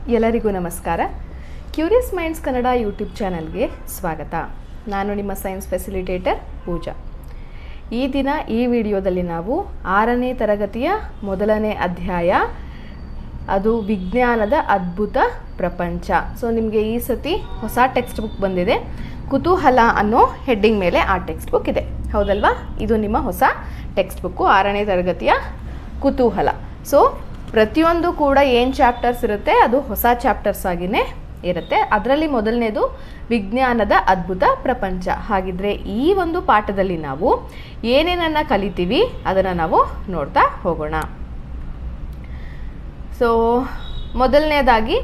ಎಲ್ಲರಿಗೂ ನಮಸ್ಕಾರ. Curious minds Kannada YouTube ಚಾನಲ್ಗೆ ಸ್ವಾಗತ. ನಾನು ನಿಮ್ಮ ಸೈನ್ಸ್ ಫೆಸಿಲಿಟೇಟರ್ ಪೂಜಾ. ಈ ದಿನ ಈ ವಿಡಿಯೋದಲ್ಲಿ ನಾವು 6ನೇ ತರಗತಿಯ ಮೊದಲನೇ ಅಧ್ಯಾಯ, ಅದು ವಿಜ್ಞಾನದ ಅದ್ಭುತ ಪ್ರಪಂಚ. ಸೊ ನಿಮಗೆ ಈ ಸತಿ ಹೊಸ ಟೆಕ್ಸ್ಟ್ ಬುಕ್ ಬಂದಿದೆ. ಕುತೂಹಲ ಅನ್ನೋ ಹೆಡ್ಡಿಂಗ್ ಮೇಲೆ ಆ ಟೆಕ್ಸ್ಟ್ ಬುಕ್ ಇದೆ, ಹೌದಲ್ವಾ? ಇದು ನಿಮ್ಮ ಹೊಸ ಟೆಕ್ಸ್ಟ್ ಬುಕ್ಕು, 6ನೇ ತರಗತಿಯ ಕುತೂಹಲ. ಸೊ ಪ್ರತಿಯೊಂದು ಕೂಡ ಏನು ಚಾಪ್ಟರ್ಸ್ ಇರುತ್ತೆ ಅದು ಹೊಸ ಚಾಪ್ಟರ್ಸ್ ಆಗಿಯೇ ಇರುತ್ತೆ. ಅದರಲ್ಲಿ ಮೊದಲನೇದು ವಿಜ್ಞಾನದ ಅದ್ಭುತ ಪ್ರಪಂಚ. ಹಾಗಿದ್ರೆ ಈ ಒಂದು ಪಾಠದಲ್ಲಿ ನಾವು ಏನೇನನ್ನು ಕಲಿತೀವಿ ಅದನ್ನು ನಾವು ನೋಡ್ತಾ ಹೋಗೋಣ. ಸೊ ಮೊದಲನೇದಾಗಿ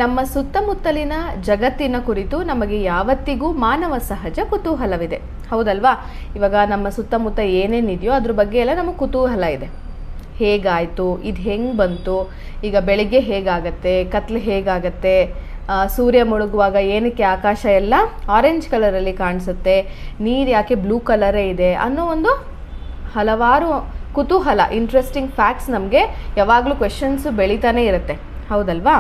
ನಮ್ಮ ಸುತ್ತಮುತ್ತಲಿನ ಜಗತ್ತಿನ ಕುರಿತು ನಮಗೆ ಯಾವತ್ತಿಗೂ ಮಾನವ ಸಹಜ ಕುತೂಹಲವಿದೆ, ಹೌದಲ್ವಾ? ಇವಾಗ ನಮ್ಮ ಸುತ್ತಮುತ್ತ ಏನೇನಿದೆಯೋ ಅದ್ರ ಬಗ್ಗೆ ಎಲ್ಲ ನಮಗೆ ಕುತೂಹಲ ಇದೆ. ಹೇಗಾಯಿತು, ಇದು ಹೆಂಗೆ ಬಂತು, ಈಗ ಬೆಳಿಗ್ಗೆ ಹೇಗಾಗತ್ತೆ, ಕತ್ಲೆ ಹೇಗಾಗತ್ತೆ, ಸೂರ್ಯ ಮುಳುಗುವಾಗ ಏನಕ್ಕೆ ಆಕಾಶ ಎಲ್ಲ ಆರೆಂಜ್ ಕಲರಲ್ಲಿ ಕಾಣಿಸುತ್ತೆ, ನೀರು ಯಾಕೆ ಬ್ಲೂ ಕಲರೇ ಇದೆ ಅನ್ನೋ ಒಂದು ಹಲವಾರು ಕುತೂಹಲ, ಇಂಟ್ರೆಸ್ಟಿಂಗ್ ಫ್ಯಾಕ್ಟ್ಸ್ ನಮಗೆ ಯಾವಾಗಲೂ ಕ್ವೆಶನ್ಸು ಬೆಳೀತಾನೆ ಇರುತ್ತೆ, ಹೌದಲ್ವಾ?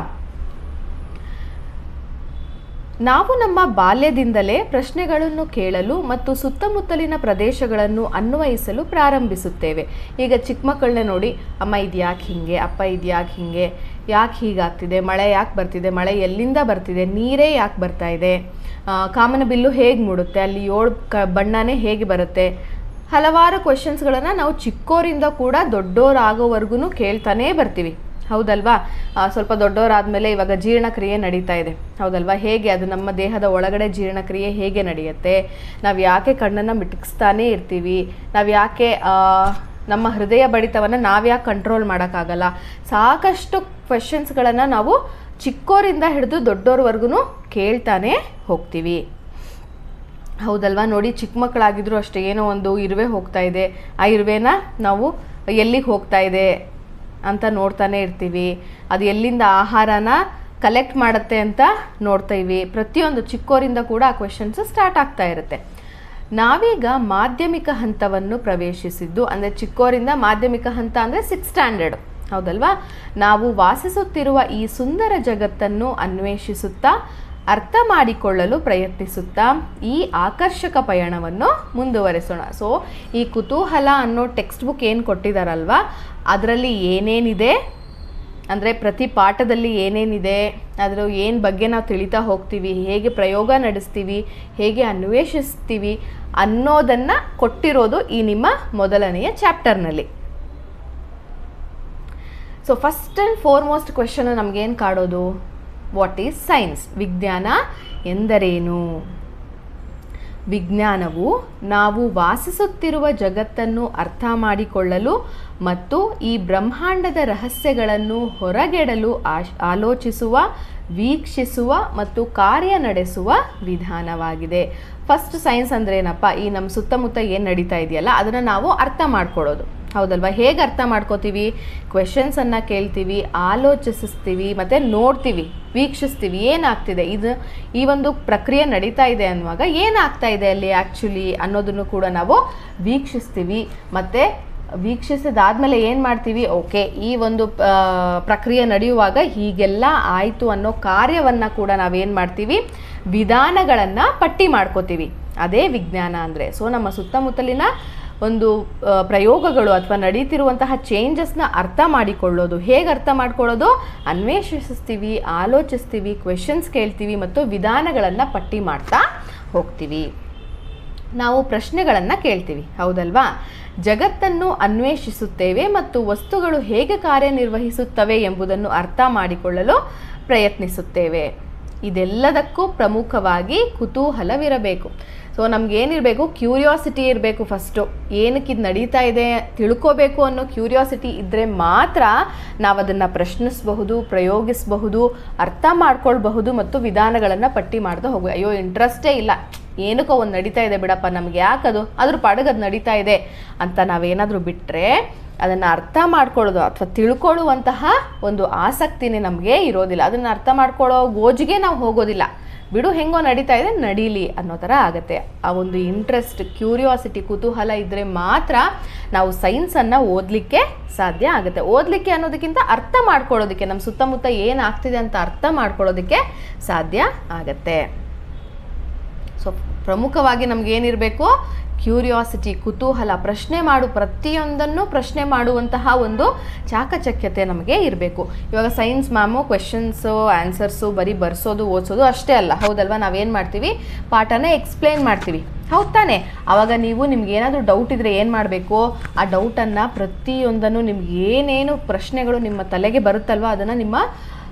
ನಾವು ನಮ್ಮ ಬಾಲ್ಯದಿಂದಲೇ ಪ್ರಶ್ನೆಗಳನ್ನು ಕೇಳಲು ಮತ್ತು ಸುತ್ತಮುತ್ತಲಿನ ಪ್ರದೇಶಗಳನ್ನು ಅನ್ವಯಿಸಲು ಪ್ರಾರಂಭಿಸುತ್ತೇವೆ. ಈಗ ಚಿಕ್ಕ ಮಕ್ಕಳನ್ನೇ ನೋಡಿ, ಅಮ್ಮ ಇದು ಯಾಕೆ ಹೀಗೆ, ಅಪ್ಪ ಇದು ಯಾಕೆ ಹೀಗೆ, ಯಾಕೆ ಹೀಗಾಗ್ತಿದೆ, ಮಳೆ ಯಾಕೆ ಬರ್ತಿದೆ, ಮಳೆ ಎಲ್ಲಿಂದ ಬರ್ತಿದೆ, ನೀರೇ ಯಾಕೆ ಬರ್ತಾ ಇದೆ, ಕಾಮನಬಿಲ್ಲು ಹೇಗೆ ಮೂಡುತ್ತೆ, ಅಲ್ಲಿ 7 ಬಣ್ಣನೇ ಹೇಗೆ ಬರುತ್ತೆ, ಹಲವಾರು ಕ್ವೆಶನ್ಸ್ಗಳನ್ನು ನಾವು ಚಿಕ್ಕೋರಿಂದ ಕೂಡ ದೊಡ್ಡೋರಾಗೋವರೆಗೂ ಕೇಳ್ತಾನೇ ಬರ್ತೀವಿ, ಹೌದಲ್ವಾ? ಸ್ವಲ್ಪ ದೊಡ್ಡವರಾದಮೇಲೆ ಇವಾಗ ಜೀರ್ಣಕ್ರಿಯೆ ನಡೀತಾ ಇದೆ, ಹೌದಲ್ವಾ? ಹೇಗೆ ಅದು ನಮ್ಮ ದೇಹದ ಒಳಗಡೆ ಜೀರ್ಣಕ್ರಿಯೆ ಹೇಗೆ ನಡೆಯುತ್ತೆ, ನಾವು ಯಾಕೆ ಕಣ್ಣನ್ನು ಮಿಟುಕಿಸ್ತಾನೇ ಇರ್ತೀವಿ, ನಾವು ಯಾಕೆ ನಮ್ಮ ಹೃದಯ ಬಡಿತವನ್ನು ನಾವ್ಯಾಕೆ ಕಂಟ್ರೋಲ್ ಮಾಡೋಕ್ಕಾಗಲ್ಲ, ಸಾಕಷ್ಟು ಕ್ವೆಶನ್ಸ್ಗಳನ್ನು ನಾವು ಚಿಕ್ಕೋರಿಂದ ಹಿಡಿದು ದೊಡ್ಡೋರ್ವರೆಗೂ ಕೇಳ್ತಾನೆ ಹೋಗ್ತೀವಿ, ಹೌದಲ್ವಾ? ನೋಡಿ, ಚಿಕ್ಕ ಮಕ್ಕಳಾಗಿದ್ರು ಅಷ್ಟೇ, ಏನೋ ಒಂದು ಇರುವೆ ಹೋಗ್ತಾ ಇದೆ, ಆ ಇರುವೆನ ನಾವು ಎಲ್ಲಿಗೆ ಹೋಗ್ತಾ ಇದೆ ಅಂತ ನೋಡ್ತಾನೆ ಇರ್ತೀವಿ, ಅದು ಎಲ್ಲಿಂದ ಆಹಾರನ ಕಲೆಕ್ಟ್ ಮಾಡುತ್ತೆ ಅಂತ ನೋಡ್ತೀವಿ. ಪ್ರತಿಯೊಂದು ಚಿಕ್ಕೋರಿಂದ ಕೂಡ ಆ ಕ್ವೆಶನ್ಸ್ ಸ್ಟಾರ್ಟ್ ಆಗ್ತಾ ಇರುತ್ತೆ. ನಾವೀಗ ಮಾಧ್ಯಮಿಕ ಹಂತವನ್ನು ಪ್ರವೇಶಿಸಿದ್ದು, ಅಂದರೆ ಚಿಕ್ಕೋರಿಂದ ಮಾಧ್ಯಮಿಕ ಹಂತ ಅಂದರೆ 6th ಸ್ಟ್ಯಾಂಡರ್ಡ್, ಹೌದಲ್ವಾ? ನಾವು ವಾಸಿಸುತ್ತಿರುವ ಈ ಸುಂದರ ಜಗತ್ತನ್ನು ಅನ್ವೇಷಿಸುತ್ತಾ ಅರ್ಥ ಮಾಡಿಕೊಳ್ಳಲು ಪ್ರಯತ್ನಿಸುತ್ತಾ ಈ ಆಕರ್ಷಕ ಪಯಣವನ್ನು ಮುಂದುವರೆಸೋಣ. ಸೊ ಈ ಕುತೂಹಲ ಅನ್ನೋ ಟೆಕ್ಸ್ಟ್ ಬುಕ್ ಏನು ಕೊಟ್ಟಿದ್ದಾರಲ್ವ, ಅದರಲ್ಲಿ ಏನೇನಿದೆ ಅಂದರೆ ಪ್ರತಿ ಪಾಠದಲ್ಲಿ ಏನೇನಿದೆ, ಅದರ ಏನು ಬಗ್ಗೆ ನಾವು ತಿಳಿತಾ ಹೋಗ್ತೀವಿ, ಹೇಗೆ ಪ್ರಯೋಗ ನಡೆಸ್ತೀವಿ, ಹೇಗೆ ಅನ್ವೇಷಿಸ್ತೀವಿ ಅನ್ನೋದನ್ನು ಕೊಟ್ಟಿರೋದು ಈ ನಿಮ್ಮ ಮೊದಲನೆಯ ಚಾಪ್ಟರ್ನಲ್ಲಿ. So first and foremost question ನಮಗೇನು ಕಾಡೋದು, ವಾಟ್ ಈಸ್ ಸೈನ್ಸ್? ವಿಜ್ಞಾನ ಎಂದರೇನು? ವಿಜ್ಞಾನವು ನಾವು ವಾಸಿಸುತ್ತಿರುವ ಜಗತ್ತನ್ನು ಅರ್ಥ ಮಾಡಿಕೊಳ್ಳಲು ಮತ್ತು ಈ ಬ್ರಹ್ಮಾಂಡದ ರಹಸ್ಯಗಳನ್ನು ಹೊರಗೆಡಲು ಆಲೋಚಿಸುವ, ವೀಕ್ಷಿಸುವ ಮತ್ತು ಕಾರ್ಯ ನಡೆಸುವ ವಿಧಾನವಾಗಿದೆ. ಫಸ್ಟ್ ಸೈನ್ಸ್ ಅಂದರೆ ಏನಪ್ಪ? ಈ ನಮ್ಮ ಸುತ್ತಮುತ್ತ ಏನು ನಡೀತಾ ಇದೆಯಲ್ಲ ಅದನ್ನು ನಾವು ಅರ್ಥ ಮಾಡ್ಕೊಳ್ಳೋದು, ಹೌದಲ್ವಾ? ಹೇಗೆ ಅರ್ಥ ಮಾಡ್ಕೋತೀವಿ? ಕ್ವೆಶನ್ಸನ್ನು ಕೇಳ್ತೀವಿ, ಆಲೋಚಿಸ್ತೀವಿ, ಮತ್ತು ನೋಡ್ತೀವಿ, ವೀಕ್ಷಿಸ್ತೀವಿ, ಏನಾಗ್ತಿದೆ, ಇದು ಈ ಒಂದು ಪ್ರಕ್ರಿಯೆ ನಡೀತಾ ಇದೆ ಅನ್ನುವಾಗ ಏನಾಗ್ತಾ ಇದೆ ಅಲ್ಲಿ ಆ್ಯಕ್ಚುಲಿ ಅನ್ನೋದನ್ನು ಕೂಡ ನಾವು ವೀಕ್ಷಿಸ್ತೀವಿ. ಮತ್ತು ವೀಕ್ಷಿಸಿದಾದ್ಮೇಲೆ ಏನು ಮಾಡ್ತೀವಿ, ಓಕೆ ಈ ಒಂದು ಪ್ರಕ್ರಿಯೆ ನಡೆಯುವಾಗ ಹೀಗೆಲ್ಲ ಆಯಿತು ಅನ್ನೋ ಕಾರ್ಯವನ್ನು ಕೂಡ ನಾವೇನು ಮಾಡ್ತೀವಿ, ವಿಧಾನಗಳನ್ನು ಪಟ್ಟಿ ಮಾಡ್ಕೋತೀವಿ. ಅದೇ ವಿಜ್ಞಾನ ಅಂದರೆ. ಸೊ ನಮ್ಮ ಸುತ್ತಮುತ್ತಲಿನ ಒಂದು ಪ್ರಯೋಗಗಳು ಅಥವಾ ನಡೀತಿರುವಂತಹ ಚೇಂಜಸ್ನ ಅರ್ಥ ಮಾಡಿಕೊಳ್ಳೋದು. ಹೇಗೆ ಅರ್ಥ ಮಾಡ್ಕೊಳ್ಳೋದು? ಅನ್ವೇಷಿಸ್ತೀವಿ, ಆಲೋಚಿಸ್ತೀವಿ, ಕ್ವೆಶನ್ಸ್ ಕೇಳ್ತೀವಿ ಮತ್ತು ವಿಧಾನಗಳನ್ನು ಪಟ್ಟಿ ಮಾಡ್ತಾ ಹೋಗ್ತೀವಿ. ನಾವು ಪ್ರಶ್ನೆಗಳನ್ನು ಕೇಳ್ತೀವಿ, ಹೌದಲ್ವಾ? ಜಗತ್ತನ್ನು ಅನ್ವೇಷಿಸುತ್ತೇವೆ ಮತ್ತು ವಸ್ತುಗಳು ಹೇಗೆ ಕಾರ್ಯನಿರ್ವಹಿಸುತ್ತವೆ ಎಂಬುದನ್ನು ಅರ್ಥ ಮಾಡಿಕೊಳ್ಳಲು ಪ್ರಯತ್ನಿಸುತ್ತೇವೆ. ಇದೆಲ್ಲದಕ್ಕೂ ಪ್ರಮುಖವಾಗಿ ಕುತೂಹಲವಿರಬೇಕು. ಸೊ ನಮಗೇನಿರಬೇಕು? ಕ್ಯೂರಿಯಾಸಿಟಿ ಇರಬೇಕು. ಫಸ್ಟು ಏನಕ್ಕೆ ಇದು ನಡೀತಾ ಇದೆ ತಿಳ್ಕೋಬೇಕು ಅನ್ನೋ ಕ್ಯೂರಿಯಾಸಿಟಿ ಇದ್ದರೆ ಮಾತ್ರ ನಾವು ಅದನ್ನು ಪ್ರಶ್ನಿಸಬಹುದು, ಪ್ರಯೋಗಿಸಬಹುದು, ಅರ್ಥ ಮಾಡ್ಕೊಳ್ಬಹುದು ಮತ್ತು ವಿಧಾನಗಳನ್ನು ಪಟ್ಟಿ ಮಾಡ್ತಾ ಹೋಗಿ. ಅಯ್ಯೋ ಇಂಟ್ರೆಸ್ಟೇ ಇಲ್ಲ, ಏನಕ್ಕೋ ಒಂದು ನಡೀತಾ ಇದೆ ಬಿಡಪ್ಪ, ನಮಗೆ ಯಾಕದು, ಅದ್ರ ಪಾಡಿಗೆ ಅದು ನಡೀತಾ ಇದೆ ಅಂತ ನಾವೇನಾದರೂ ಬಿಟ್ಟರೆ ಅದನ್ನು ಅರ್ಥ ಮಾಡ್ಕೊಳ್ಳೋದು ಅಥವಾ ತಿಳ್ಕೊಳ್ಳುವಂತಹ ಒಂದು ಆಸಕ್ತಿನೇ ನಮಗೆ ಇರೋದಿಲ್ಲ. ಅದನ್ನು ಅರ್ಥ ಮಾಡ್ಕೊಳ್ಳೋ ಗೋಜಿಗೆ ನಾವು ಹೋಗೋದಿಲ್ಲ. ಬಿಡು, ಹೆಂಗೋ ನಡೀತಾ ಇದೆ, ನಡೀಲಿ ಅನ್ನೋ ಥರ ಆಗುತ್ತೆ. ಆ ಒಂದು ಇಂಟ್ರೆಸ್ಟ್, ಕ್ಯೂರಿಯಾಸಿಟಿ, ಕುತೂಹಲ ಇದ್ದರೆ ಮಾತ್ರ ನಾವು ಸೈನ್ಸನ್ನು ಓದಲಿಕ್ಕೆ ಸಾಧ್ಯ ಆಗುತ್ತೆ. ಓದಲಿಕ್ಕೆ ಅನ್ನೋದಕ್ಕಿಂತ ಅರ್ಥ ಮಾಡ್ಕೊಳ್ಳೋದಕ್ಕೆ, ನಮ್ಮ ಸುತ್ತಮುತ್ತ ಏನಾಗ್ತಿದೆ ಅಂತ ಅರ್ಥ ಮಾಡ್ಕೊಳ್ಳೋದಕ್ಕೆ ಸಾಧ್ಯ ಆಗತ್ತೆ. ಸೊ ಪ್ರಮುಖವಾಗಿ ನಮಗೇನಿರಬೇಕು? ಕ್ಯೂರಿಯಾಸಿಟಿ, ಕುತೂಹಲ, ಪ್ರತಿಯೊಂದನ್ನು ಪ್ರಶ್ನೆ ಮಾಡುವಂತಹ ಒಂದು ಚಾಕಚಕ್ಯತೆ ನಮಗೆ ಇರಬೇಕು. ಇವಾಗ ಸೈನ್ಸ್ ಮ್ಯಾಮು ಕ್ವೆಶನ್ಸು ಆನ್ಸರ್ಸು ಬರೀ ಬರ್ಸೋದು ಓದಿಸೋದು ಅಷ್ಟೇ ಅಲ್ಲ, ಹೌದಲ್ವಾ? ನಾವೇನು ಮಾಡ್ತೀವಿ? ಪಾಠನ ಎಕ್ಸ್ಪ್ಲೇನ್ ಮಾಡ್ತೀವಿ, ಹೌದು ತಾನೆ? ಆವಾಗ ನಿಮ್ಗೆ ಏನಾದರೂ ಡೌಟ್ ಇದ್ದರೆ ಏನು ಮಾಡಬೇಕು? ಆ ಡೌಟನ್ನು ಪ್ರತಿಯೊಂದನ್ನು ನಿಮ್ಗೆ ಏನೇನು ಪ್ರಶ್ನೆಗಳು ನಿಮ್ಮ ತಲೆಗೆ ಬರುತ್ತಲ್ವ ಅದನ್ನು ನಿಮ್ಮ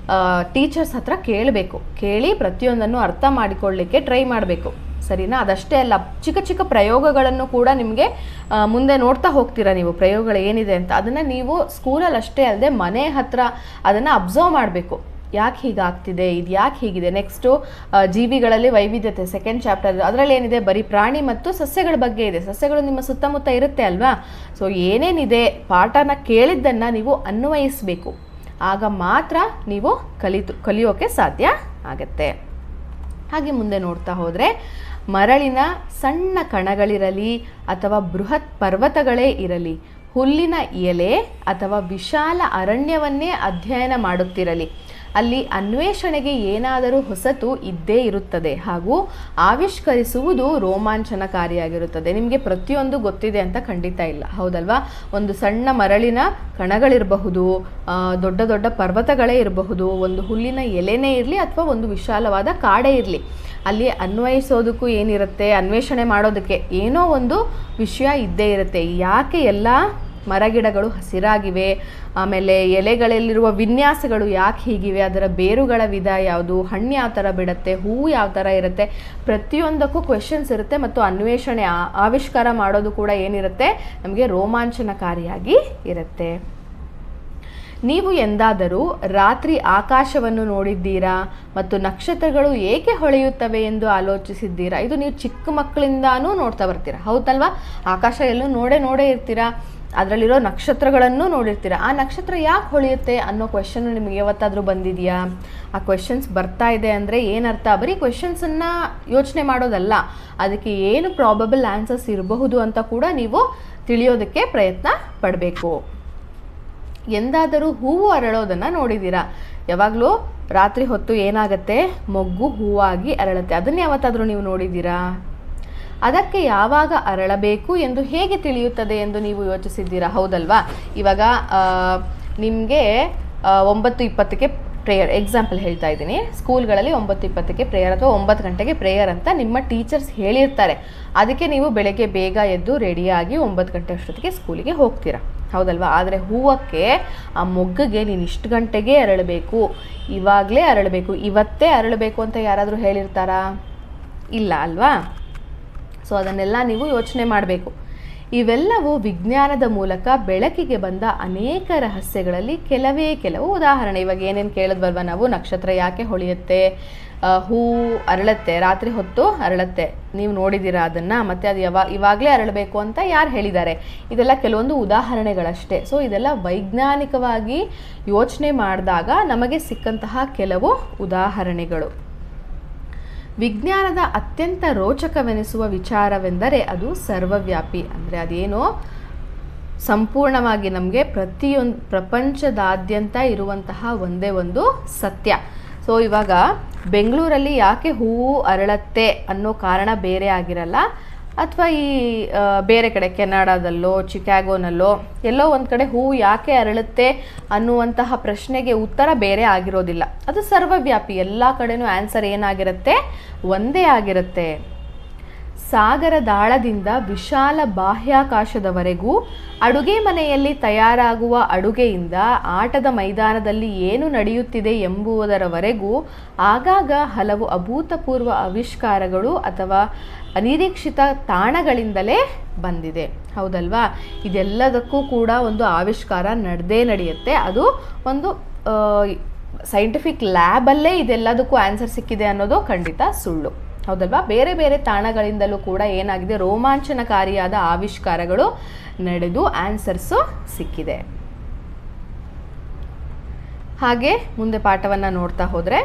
ಟೀಚರ್ಸ್ ಹತ್ರ ಕೇಳಿ ಪ್ರತಿಯೊಂದನ್ನು ಅರ್ಥ ಮಾಡಿಕೊಳ್ಳಲಿಕ್ಕೆ ಟ್ರೈ ಮಾಡಬೇಕು, ಸರಿನಾ? ಅದಷ್ಟೇ ಅಲ್ಲ, ಚಿಕ್ಕ ಚಿಕ್ಕ ಪ್ರಯೋಗಗಳನ್ನು ಕೂಡ ನಿಮಗೆ ಮುಂದೆ ನೋಡ್ತಾ ಹೋಗ್ತೀರಾ ನೀವು, ಪ್ರಯೋಗಗಳು ಏನಿದೆ ಅಂತ. ಅದನ್ನು ನೀವು ಸ್ಕೂಲಲ್ಲಿ ಅಷ್ಟೇ ಅಲ್ಲದೆ ಮನೆ ಹತ್ರ ಅದನ್ನು ಅಬ್ಸರ್ವ್ ಮಾಡಬೇಕು. ಯಾಕೆ ಹೀಗಾಗ್ತಿದೆ, ಇದು ಯಾಕೆ ಹೀಗಿದೆ? ನೆಕ್ಸ್ಟು ಜೀವಿಗಳಲ್ಲಿ ವೈವಿಧ್ಯತೆ, ಸೆಕೆಂಡ್ ಚಾಪ್ಟರ್, ಅದರಲ್ಲಿ ಏನಿದೆ? ಬರೀ ಪ್ರಾಣಿ ಮತ್ತು ಸಸ್ಯಗಳ ಬಗ್ಗೆ ಇದೆ. ಸಸ್ಯಗಳು ನಿಮ್ಮ ಸುತ್ತಮುತ್ತ ಇರುತ್ತೆ ಅಲ್ವಾ? ಸೊ ಏನೇನಿದೆ ಪಾಠನ ಕೇಳಿದ್ದನ್ನು ನೀವು ಅನ್ವಯಿಸಬೇಕು. ಆಗ ಮಾತ್ರ ನೀವು ಕಲಿಯೋಕ್ಕೆ ಸಾಧ್ಯ ಆಗತ್ತೆ. ಹಾಗೆ ಮುಂದೆ ನೋಡ್ತಾ ಹೋದರೆ, ಮರಳಿನ ಸಣ್ಣ ಕಣಗಳಿರಲಿ ಅಥವಾ ಬೃಹತ್ ಪರ್ವತಗಳೇ ಇರಲಿ, ಹುಲ್ಲಿನ ಎಲೆ ಅಥವಾ ವಿಶಾಲ ಅರಣ್ಯವನ್ನೇ ಅಧ್ಯಯನ ಮಾಡುತ್ತಿರಲಿ, ಅಲ್ಲಿ ಅನ್ವೇಷಣೆಗೆ ಏನಾದರೂ ಹೊಸತು ಇದ್ದೇ ಇರುತ್ತದೆ ಹಾಗೂ ಆವಿಷ್ಕರಿಸುವುದು ರೋಮಾಂಚನಕಾರಿಯಾಗಿರುತ್ತದೆ. ನಿಮಗೆ ಪ್ರತಿಯೊಂದು ಗೊತ್ತಿದೆ ಅಂತ ಖಂಡಿತ ಇಲ್ಲ, ಹೌದಲ್ವಾ? ಒಂದು ಸಣ್ಣ ಮರಳಿನ ಕಣಗಳಿರಬಹುದು, ದೊಡ್ಡ ದೊಡ್ಡ ಪರ್ವತಗಳೇ ಇರಬಹುದು, ಒಂದು ಹುಲ್ಲಿನ ಎಲೆನೇ ಇರಲಿ ಅಥವಾ ಒಂದು ವಿಶಾಲವಾದ ಕಾಡೇ ಇರಲಿ, ಅಲ್ಲಿ ಅನ್ವಯಿಸೋದಕ್ಕೂ ಏನಿರುತ್ತೆ? ಅನ್ವೇಷಣೆ ಮಾಡೋದಕ್ಕೆ ಏನೋ ಒಂದು ವಿಷಯ ಇದ್ದೇ ಇರುತ್ತೆ. ಯಾಕೆ ಎಲ್ಲ ಮರಗಿಡಗಳು ಹಸಿರಾಗಿವೆ, ಆಮೇಲೆ ಎಲೆಗಳಲ್ಲಿರುವ ವಿನ್ಯಾಸಗಳು ಯಾಕೆ ಹೀಗಿವೆ, ಅದರ ಬೇರುಗಳ ವಿಧ ಯಾವುದು, ಹಣ್ಣು ಯಾವ ಥರ ಬಿಡುತ್ತೆ, ಹೂವು ಯಾವ ಥರ ಇರುತ್ತೆ, ಪ್ರತಿಯೊಂದಕ್ಕೂ ಕ್ವೆಶನ್ಸ್ ಇರುತ್ತೆ. ಮತ್ತು ಅನ್ವೇಷಣೆ ಆವಿಷ್ಕಾರ ಮಾಡೋದು ಕೂಡ ಏನಿರುತ್ತೆ? ನಮಗೆ ರೋಮಾಂಚನಕಾರಿಯಾಗಿ ಇರುತ್ತೆ. ನೀವು ಎಂದಾದರೂ ರಾತ್ರಿ ಆಕಾಶವನ್ನು ನೋಡಿದ್ದೀರಾ ಮತ್ತು ನಕ್ಷತ್ರಗಳು ಏಕೆ ಹೊಳೆಯುತ್ತವೆ ಎಂದು ಆಲೋಚಿಸಿದ್ದೀರಾ? ಇದು ನೀವು ಚಿಕ್ಕ ಮಕ್ಕಳಿಂದಾನೂ ನೋಡ್ತಾ ಬರ್ತೀರಾ, ಹೌದಲ್ವಾ? ಆಕಾಶ ಎಲ್ಲೂ ನೋಡೇ ಇರ್ತೀರಾ, ಅದರಲ್ಲಿರೋ ನಕ್ಷತ್ರಗಳನ್ನು ನೋಡಿರ್ತೀರ. ಆ ನಕ್ಷತ್ರ ಯಾಕೆ ಹೊಳೆಯುತ್ತೆ ಅನ್ನೋ ಕ್ವೆಶನ್ ನಿಮಗೆ ಯಾವತ್ತಾದರೂ ಬಂದಿದೆಯಾ? ಆ ಕ್ವೆಶನ್ಸ್ ಬರ್ತಾ ಇದೆ ಅಂದರೆ ಏನರ್ಥ? ಬರೀ ಕ್ವೆಶನ್ಸನ್ನು ಯೋಚನೆ ಮಾಡೋದಲ್ಲ, ಅದಕ್ಕೆ ಏನು ಪ್ರಾಬಬಲ್ ಆನ್ಸರ್ಸ್ ಇರಬಹುದು ಅಂತ ಕೂಡ ನೀವು ತಿಳಿಯೋದಕ್ಕೆ ಪ್ರಯತ್ನ ಪಡಬೇಕು. ಎಂದಾದರೂ ಹೂವು ಅರಳೋದನ್ನು ನೋಡಿದ್ದೀರಾ? ಯಾವಾಗಲೂ ರಾತ್ರಿ ಹೊತ್ತು ಏನಾಗುತ್ತೆ? ಮೊಗ್ಗು ಹೂವಾಗಿ ಅರಳುತ್ತೆ. ಅದನ್ನು ಯಾವತ್ತಾದರೂ ನೀವು ನೋಡಿದ್ದೀರಾ? ಅದಕ್ಕೆ ಯಾವಾಗ ಅರಳಬೇಕು ಎಂದು ಹೇಗೆ ತಿಳಿಯುತ್ತದೆ ಎಂದು ನೀವು ಯೋಚಿಸಿದ್ದೀರಾ? ಹೌದಲ್ವಾ? ಇವಾಗ ನಿಮಗೆ 9:20ಕ್ಕೆ ಪ್ರೇಯರ್, ಎಕ್ಸಾಂಪಲ್ ಹೇಳ್ತಾ ಇದ್ದೀನಿ, ಸ್ಕೂಲ್ಗಳಲ್ಲಿ 9:20ಕ್ಕೆ ಪ್ರೇಯರ್ ಅಥವಾ 9 ಗಂಟೆಗೆ ಪ್ರೇಯರ್ ಅಂತ ನಿಮ್ಮ ಟೀಚರ್ಸ್ ಹೇಳಿರ್ತಾರೆ. ಅದಕ್ಕೆ ನೀವು ಬೆಳಗ್ಗೆ ಬೇಗ ಎದ್ದು ರೆಡಿಯಾಗಿ 9 ಗಂಟೆ ಅಷ್ಟೊತ್ತಿಗೆ ಸ್ಕೂಲಿಗೆ ಹೋಗ್ತೀರಾ, ಹೌದಲ್ವಾ? ಆದರೆ ಹೂವಕ್ಕೆ, ಆ ಮೊಗ್ಗಿಗೆ ನೀನು ಇಷ್ಟು ಗಂಟೆಗೆ ಅರಳಬೇಕು, ಇವಾಗಲೇ ಅರಳಬೇಕು, ಇವತ್ತೇ ಅರಳಬೇಕು ಅಂತ ಯಾರಾದರೂ ಹೇಳಿರ್ತಾರಾ? ಇಲ್ಲ ಅಲ್ವಾ? ಸೊ ಅದನ್ನೆಲ್ಲ ನೀವು ಯೋಚನೆ ಮಾಡಬೇಕು. ಇವೆಲ್ಲವೂ ವಿಜ್ಞಾನದ ಮೂಲಕ ಬೆಳಕಿಗೆ ಬಂದ ಅನೇಕ ರಹಸ್ಯಗಳಲ್ಲಿ ಕೆಲವು ಉದಾಹರಣೆ. ಇವಾಗ ಏನೇನು ಕೇಳಿದ್ವಲ್ವ ನಾವು? ನಕ್ಷತ್ರ ಯಾಕೆ ಹೊಳೆಯುತ್ತೆ, ಹೂವು ಅರಳುತ್ತೆ, ರಾತ್ರಿ ಹೊತ್ತು ಅರಳುತ್ತೆ, ನೀವು ನೋಡಿದ್ದೀರಾ ಅದನ್ನು? ಮತ್ತು ಅದು ಇವಾಗಲೇ ಅರಳಬೇಕು ಅಂತ ಯಾರು ಹೇಳಿದ್ದಾರೆ? ಇದೆಲ್ಲ ಕೆಲವೊಂದು ಉದಾಹರಣೆಗಳಷ್ಟೇ. ಸೊ ಇದೆಲ್ಲ ವೈಜ್ಞಾನಿಕವಾಗಿ ಯೋಚನೆ ಮಾಡಿದಾಗ ನಮಗೆ ಸಿಕ್ಕಂತಹ ಕೆಲವು ಉದಾಹರಣೆಗಳು. ವಿಜ್ಞಾನದ ಅತ್ಯಂತ ರೋಚಕವೆನಿಸುವ ವಿಚಾರವೆಂದರೆ ಅದು ಸರ್ವವ್ಯಾಪಿ. ಅಂದರೆ ಅದೇನೋ ಸಂಪೂರ್ಣವಾಗಿ ನಮಗೆ ಪ್ರಪಂಚದಾದ್ಯಂತ ಇರುವಂತಹ ಒಂದೇ ಒಂದು ಸತ್ಯ. ಸೊ ಇವಾಗ ಬೆಂಗಳೂರಲ್ಲಿ ಯಾಕೆ ಹೂವು ಅರಳತ್ತೆ ಅನ್ನೋ ಕಾರಣ ಬೇರೆ ಆಗಿರಲ್ಲ, ಅಥವಾ ಈ ಬೇರೆ ಕಡೆ ಕೆನಡಾದಲ್ಲೋ ಚಿಕಾಗೋನಲ್ಲೋ ಎಲ್ಲೋ ಒಂದು ಕಡೆ ಹೂವು ಯಾಕೆ ಅರಳುತ್ತೆ ಅನ್ನುವಂತಹ ಪ್ರಶ್ನೆಗೆ ಉತ್ತರ ಬೇರೆ ಆಗಿರೋದಿಲ್ಲ. ಅದು ಸರ್ವವ್ಯಾಪಿ, ಎಲ್ಲ ಕಡೆನೂ ಆನ್ಸರ್ ಏನಾಗಿರುತ್ತೆ? ಒಂದೇ ಆಗಿರುತ್ತೆ. ಸಾಗರದಾಳದಿಂದ ವಿಶಾಲ ಬಾಹ್ಯಾಕಾಶದವರೆಗೂ, ಅಡುಗೆ ಮನೆಯಲ್ಲಿ ತಯಾರಾಗುವ ಅಡುಗೆಯಿಂದ ಆಟದ ಮೈದಾನದಲ್ಲಿ ಏನು ನಡೆಯುತ್ತಿದೆ ಎಂಬುದರವರೆಗೂ ಆಗಾಗ ಹಲವು ಅಭೂತಪೂರ್ವ ಆವಿಷ್ಕಾರಗಳು ಅಥವಾ ಅನಿರೀಕ್ಷಿತ ತಾಣಗಳಿಂದಲೇ ಬಂದಿದೆ, ಹೌದಲ್ವಾ? ಇದೆಲ್ಲದಕ್ಕೂ ಕೂಡ ಒಂದು ಆವಿಷ್ಕಾರ ನಡೆಯುತ್ತೆ. ಅದು ಒಂದು ಸೈಂಟಿಫಿಕ್ ಲ್ಯಾಬಲ್ಲೇ ಇದೆಲ್ಲದಕ್ಕೂ ಆನ್ಸರ್ ಸಿಕ್ಕಿದೆ ಅನ್ನೋದು ಖಂಡಿತ ಸುಳ್ಳು, ಹೌದಲ್ವಾ? ಬೇರೆ ಬೇರೆ ತಾಣಗಳಿಂದಲೂ ಕೂಡ ಏನಾಗಿದೆ, ರೋಮಾಂಚನಕಾರಿಯಾದ ಆವಿಷ್ಕಾರಗಳು ನಡೆದು ಆನ್ಸರ್ಸು ಸಿಕ್ಕಿದೆ. ಹಾಗೆ ಮುಂದೆ ಪಾಠವನ್ನು ನೋಡ್ತಾ ಹೋದರೆ,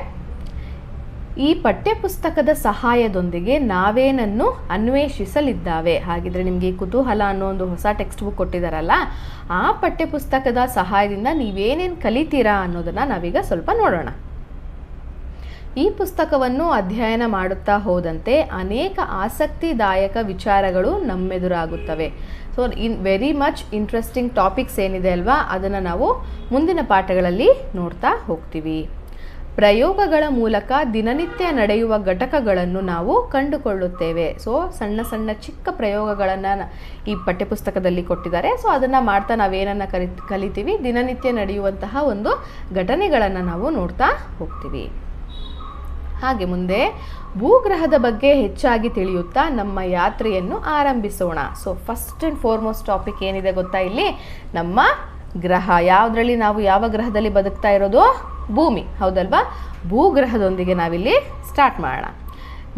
ಈ ಪಠ್ಯಪುಸ್ತಕದ ಸಹಾಯದೊಂದಿಗೆ ನಾವೇನನ್ನು ಅನ್ವೇಷಿಸಲಿದ್ದಾವೆ. ಹಾಗಿದ್ರೆ ನಿಮಗೆ ಕುತೂಹಲ ಅನ್ನೋ ಒಂದು ಹೊಸ ಟೆಕ್ಸ್ಟ್ ಬುಕ್ ಕೊಟ್ಟಿದ್ದಾರಲ್ಲ, ಆ ಪಠ್ಯಪುಸ್ತಕದ ಸಹಾಯದಿಂದ ನೀವೇನೇನು ಕಲಿತೀರಾ ಅನ್ನೋದನ್ನು ನಾವೀಗ ಸ್ವಲ್ಪ ನೋಡೋಣ. ಈ ಪುಸ್ತಕವನ್ನು ಅಧ್ಯಯನ ಮಾಡುತ್ತಾ ಹೋದಂತೆ ಅನೇಕ ಆಸಕ್ತಿದಾಯಕ ವಿಚಾರಗಳು ನಮ್ಮೆದುರಾಗುತ್ತವೆ. So very much interesting topics ಏನಿದೆ ಅಲ್ವಾ, ಅದನ್ನು ನಾವು ಮುಂದಿನ ಪಾಠಗಳಲ್ಲಿ ನೋಡ್ತಾ ಹೋಗ್ತೀವಿ. ಪ್ರಯೋಗಗಳ ಮೂಲಕ ದಿನನಿತ್ಯ ನಡೆಯುವ ಘಟಕಗಳನ್ನು ನಾವು ಕಂಡುಕೊಳ್ಳುತ್ತೇವೆ. ಸೊ ಸಣ್ಣ ಸಣ್ಣ ಚಿಕ್ಕ ಪ್ರಯೋಗಗಳನ್ನು ಈ ಪಠ್ಯಪುಸ್ತಕದಲ್ಲಿ ಕೊಟ್ಟಿದ್ದಾರೆ. ಸೊ ಅದನ್ನು ಮಾಡ್ತಾ ನಾವೇನನ್ನು ಕಲಿತೀವಿ, ದಿನನಿತ್ಯ ನಡೆಯುವಂತಹ ಒಂದು ಘಟನೆಗಳನ್ನು ನಾವು ನೋಡ್ತಾ ಹೋಗ್ತೀವಿ. ಹಾಗೆ ಮುಂದೆ ಭೂಗ್ರಹದ ಬಗ್ಗೆ ಹೆಚ್ಚಾಗಿ ತಿಳಿಯುತ್ತಾ ನಮ್ಮ ಯಾತ್ರೆಯನ್ನು ಆರಂಭಿಸೋಣ. So first and foremost topic ಏನಿದೆ ಗೊತ್ತಾ, ಇಲ್ಲಿ ನಮ್ಮ ಗ್ರಹ. ಯಾವುದರಲ್ಲಿ ನಾವು ಯಾವ ಗ್ರಹದಲ್ಲಿ ಬದುಕ್ತಾ ಇರೋದು? ಭೂಮಿ, ಹೌದಲ್ವಾ? ಭೂಗ್ರಹದೊಂದಿಗೆ ನಾವಿಲ್ಲಿ ಸ್ಟಾರ್ಟ್ ಮಾಡೋಣ.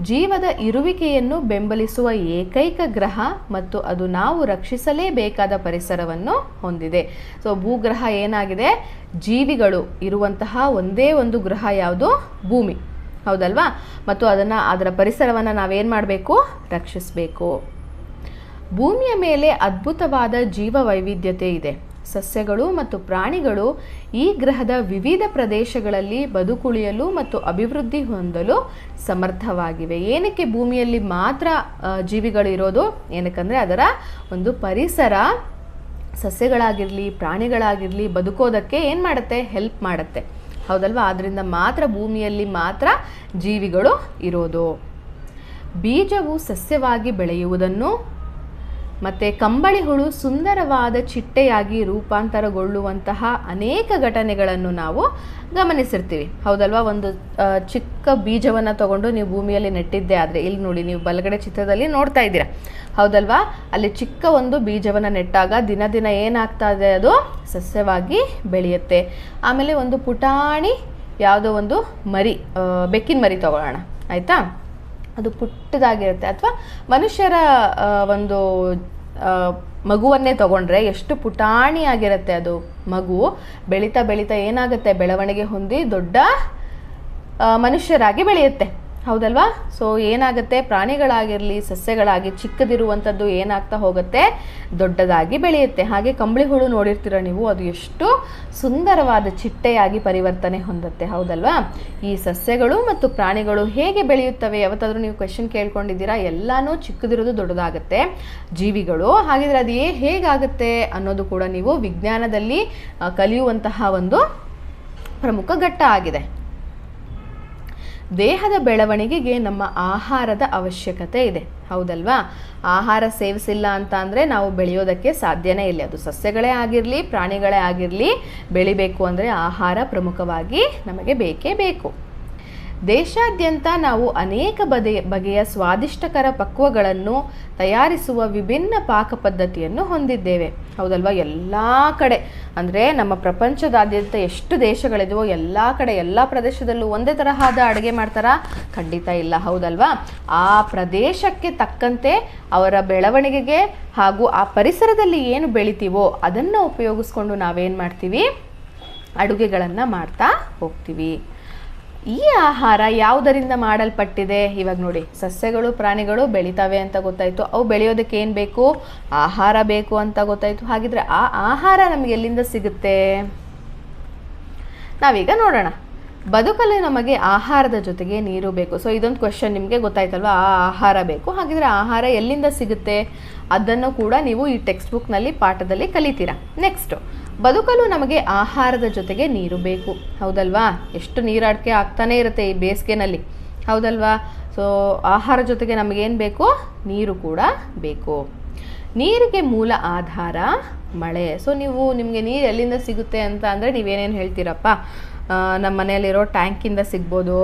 ಜೀವದ ಇರುವಿಕೆಯನ್ನು ಬೆಂಬಲಿಸುವ ಏಕೈಕ ಗ್ರಹ ಮತ್ತು ಅದು ನಾವು ರಕ್ಷಿಸಲೇಬೇಕಾದ ಪರಿಸರವನ್ನು ಹೊಂದಿದೆ. ಸೊ ಭೂಗ್ರಹ ಏನಾಗಿದೆ, ಜೀವಿಗಳು ಇರುವಂತಹ ಒಂದೇ ಒಂದು ಗ್ರಹ ಯಾವುದು? ಭೂಮಿ, ಹೌದಲ್ವಾ? ಮತ್ತು ಅದರ ಪರಿಸರವನ್ನು ನಾವೇನು ಮಾಡಬೇಕು? ರಕ್ಷಿಸಬೇಕು. ಭೂಮಿಯ ಮೇಲೆ ಅದ್ಭುತವಾದ ಜೀವ ವೈವಿಧ್ಯತೆ ಇದೆ. ಸಸ್ಯಗಳು ಮತ್ತು ಪ್ರಾಣಿಗಳು ಈ ಗ್ರಹದ ವಿವಿಧ ಪ್ರದೇಶಗಳಲ್ಲಿ ಬದುಕುಳಿಯಲು ಮತ್ತು ಅಭಿವೃದ್ಧಿ ಹೊಂದಲು ಸಮರ್ಥವಾಗಿವೆ. ಏನಕ್ಕೆ ಭೂಮಿಯಲ್ಲಿ ಮಾತ್ರ ಜೀವಿಗಳು ಇರೋದು? ಏನಕ್ಕಂದರೆ ಅದರ ಒಂದು ಪರಿಸರ ಸಸ್ಯಗಳಾಗಿರಲಿ ಪ್ರಾಣಿಗಳಾಗಿರಲಿ ಬದುಕೋದಕ್ಕೆ ಏನು ಮಾಡುತ್ತೆ? ಹೆಲ್ಪ್ ಮಾಡುತ್ತೆ, ಹೌದಲ್ವಾ? ಆದ್ದರಿಂದ ಮಾತ್ರ ಭೂಮಿಯಲ್ಲಿ ಮಾತ್ರ ಜೀವಿಗಳು ಇರೋದು. ಬೀಜವು ಸಸ್ಯವಾಗಿ ಬೆಳೆಯುವುದನ್ನು ಮತ್ತು ಕಂಬಳಿ ಹುಳು ಸುಂದರವಾದ ಚಿಟ್ಟೆಯಾಗಿ ರೂಪಾಂತರಗೊಳ್ಳುವಂತಹ ಅನೇಕ ಘಟನೆಗಳನ್ನು ನಾವು ಗಮನಿಸಿರ್ತೀವಿ, ಹೌದಲ್ವಾ? ಒಂದು ಚಿಕ್ಕ ಬೀಜವನ್ನು ತಗೊಂಡು ನೀವು ಭೂಮಿಯಲ್ಲಿ ನೆಟ್ಟಿದ್ದೆ ಆದರೆ, ಇಲ್ಲಿ ನೋಡಿ ನೀವು ಬಲಗಡೆ ಚಿತ್ರದಲ್ಲಿ ನೋಡ್ತಾ ಇದ್ದೀರಾ, ಹೌದಲ್ವಾ? ಅಲ್ಲಿ ಚಿಕ್ಕ ಒಂದು ಬೀಜವನ್ನು ನೆಟ್ಟಾಗ ದಿನ ದಿನ ಏನಾಗ್ತಾ ಇದೆ? ಅದು ಸಸ್ಯವಾಗಿ ಬೆಳೆಯುತ್ತೆ. ಆಮೇಲೆ ಒಂದು ಪುಟಾಣಿ ಯಾವುದೋ ಒಂದು ಮರಿ, ಬೆಕ್ಕಿನ ಮರಿ ತಗೊಳ್ಳೋಣ, ಆಯಿತಾ? ಅದು ಪುಟ್ಟದಾಗಿರುತ್ತೆ. ಅಥವಾ ಮನುಷ್ಯರ ಒಂದು ಮಗುವನ್ನೇ ತಗೊಂಡ್ರೆ ಎಷ್ಟು ಪುಟಾಣಿಯಾಗಿರುತ್ತೆ ಅದು ಮಗು. ಬೆಳೀತಾ ಬೆಳೀತಾ ಏನಾಗುತ್ತೆ? ಬೆಳವಣಿಗೆ ಹೊಂದಿ ದೊಡ್ಡ ಮನುಷ್ಯರಾಗಿ ಬೆಳೆಯುತ್ತೆ, ಹೌದಲ್ವಾ? ಸೊ ಏನಾಗುತ್ತೆ? ಪ್ರಾಣಿಗಳಾಗಿರಲಿ ಸಸ್ಯಗಳಾಗಿ ಚಿಕ್ಕದಿರುವಂಥದ್ದು ಏನಾಗ್ತಾ ಹೋಗುತ್ತೆ? ದೊಡ್ಡದಾಗಿ ಬೆಳೆಯುತ್ತೆ. ಹಾಗೆ ಕಂಬಳಿ ಹುಳು ನೋಡಿರ್ತೀರ ನೀವು, ಅದು ಎಷ್ಟು ಸುಂದರವಾದ ಚಿಟ್ಟೆಯಾಗಿ ಪರಿವರ್ತನೆ ಹೊಂದುತ್ತೆ, ಹೌದಲ್ವಾ? ಈ ಸಸ್ಯಗಳು ಮತ್ತು ಪ್ರಾಣಿಗಳು ಹೇಗೆ ಬೆಳೆಯುತ್ತವೆ? ಯಾವತ್ತಾದರೂ ನೀವು ಕ್ವೆಶ್ಚನ್ ಕೇಳ್ಕೊಂಡಿದ್ದೀರಾ? ಎಲ್ಲನೂ ಚಿಕ್ಕದಿರೋದು ದೊಡ್ಡದಾಗುತ್ತೆ ಜೀವಿಗಳು. ಹಾಗಿದ್ರೆ ಅದು ಹೇಗಾಗುತ್ತೆ ಅನ್ನೋದು ಕೂಡ ನೀವು ವಿಜ್ಞಾನದಲ್ಲಿ ಕಲಿಯುವಂತಹ ಒಂದು ಪ್ರಮುಖ ಘಟ್ಟ ಆಗಿದೆ. ದೇಹದ ಬೆಳವಣಿಗೆಗೆ ನಮ್ಮ ಆಹಾರದ ಅವಶ್ಯಕತೆ ಇದೆ, ಹೌದಲ್ವಾ? ಆಹಾರ ಸೇವಿಸಿಲ್ಲ ಅಂತ ಅಂದರೆ ನಾವು ಬೆಳೆಯೋದಕ್ಕೆ ಸಾಧ್ಯನೇ ಇಲ್ಲ. ಅದು ಸಸ್ಯಗಳೇ ಆಗಿರಲಿ ಪ್ರಾಣಿಗಳೇ ಆಗಿರಲಿ, ಬೆಳಿಬೇಕು ಅಂದರೆ ಆಹಾರ ಪ್ರಮುಖವಾಗಿ ನಮಗೆ ಬೇಕೇ ಬೇಕು. ದೇಶಾದ್ಯಂತ ನಾವು ಅನೇಕ ಬಗೆಯ ಸ್ವಾದಿಷ್ಟಕರ ಪಕ್ವಗಳನ್ನು ತಯಾರಿಸುವ ವಿಭಿನ್ನ ಪಾಕ ಪದ್ಧತಿಯನ್ನು ಹೊಂದಿದ್ದೇವೆ, ಹೌದಲ್ವಾ? ಎಲ್ಲ ಕಡೆ ಅಂದರೆ ನಮ್ಮ ಪ್ರಪಂಚದಾದ್ಯಂತ ಎಷ್ಟು ದೇಶಗಳಿದೆಯೋ ಎಲ್ಲ ಕಡೆ ಎಲ್ಲ ಪ್ರದೇಶದಲ್ಲೂ ಒಂದೇ ತರಹದ ಅಡುಗೆ ಮಾಡ್ತಾರಾ? ಖಂಡಿತ ಇಲ್ಲ, ಹೌದಲ್ವಾ? ಆ ಪ್ರದೇಶಕ್ಕೆ ತಕ್ಕಂತೆ ಅವರ ಬೆಳವಣಿಗೆಗೆ ಹಾಗೂ ಆ ಪರಿಸರದಲ್ಲಿ ಏನು ಬೆಳಿತೀವೋ ಅದನ್ನು ಉಪಯೋಗಿಸ್ಕೊಂಡು ನಾವೇನು ಮಾಡ್ತೀವಿ? ಅಡುಗೆಗಳನ್ನು ಮಾಡ್ತಾ ಹೋಗ್ತೀವಿ. ಈ ಆಹಾರ ಯಾವುದರಿಂದ ಮಾಡಲ್ಪಟ್ಟಿದೆ? ಇವಾಗ ನೋಡಿ, ಸಸ್ಯಗಳು ಪ್ರಾಣಿಗಳು ಬೆಳಿತಾವೆ ಅಂತ ಗೊತ್ತಾಯಿತು. ಅವು ಬೆಳೆಯೋದಕ್ಕೆ ಏನು ಬೇಕು? ಆಹಾರ ಬೇಕು ಅಂತ ಗೊತ್ತಾಯಿತು. ಹಾಗಿದ್ರೆ ಆ ಆಹಾರ ನಮಗೆ ಎಲ್ಲಿಂದ ಸಿಗುತ್ತೆ? ನಾವೀಗ ನೋಡೋಣ. ಬದುಕಲು ನಮಗೆ ಆಹಾರದ ಜೊತೆಗೆ ನೀರು ಬೇಕು. ಸೊ ಇದೊಂದು ಕ್ವೆಶ್ಚನ್ ನಿಮಗೆ ಗೊತ್ತಾಯ್ತಲ್ವ? ಆ ಆಹಾರ ಬೇಕು. ಹಾಗಿದ್ರೆ ಆಹಾರ ಎಲ್ಲಿಂದ ಸಿಗುತ್ತೆ? ಅದನ್ನು ಕೂಡ ನೀವು ಈ ಟೆಕ್ಸ್ಟ್ ಬುಕ್ನಲ್ಲಿ ಪಾಠದಲ್ಲಿ ಕಲಿತೀರಾ. ನೆಕ್ಸ್ಟು, ಬದುಕಲು ನಮಗೆ ಆಹಾರದ ಜೊತೆಗೆ ನೀರು ಬೇಕು, ಹೌದಲ್ವಾ? ಎಷ್ಟು ನೀರಾಡಿಕೆ ಆಗ್ತಾನೇ ಇರುತ್ತೆ ಈ ಬೇಸಿಗೆನಲ್ಲಿ, ಹೌದಲ್ವಾ? ಸೊ ಆಹಾರ ಜೊತೆಗೆ ನಮಗೇನು ಬೇಕು? ನೀರು ಕೂಡ ಬೇಕು. ನೀರಿಗೆ ಮೂಲ ಆಧಾರ ಮಳೆ. ಸೊ ನಿಮಗೆ ನೀರು ಎಲ್ಲಿಂದ ಸಿಗುತ್ತೆ ಅಂತ ಅಂದರೆ ನೀವೇನೇನು ಹೇಳ್ತೀರಪ್ಪ? ನಮ್ಮ ಮನೆಯಲ್ಲಿರೋ ಟ್ಯಾಂಕಿಂದ ಸಿಗ್ಬೋದು,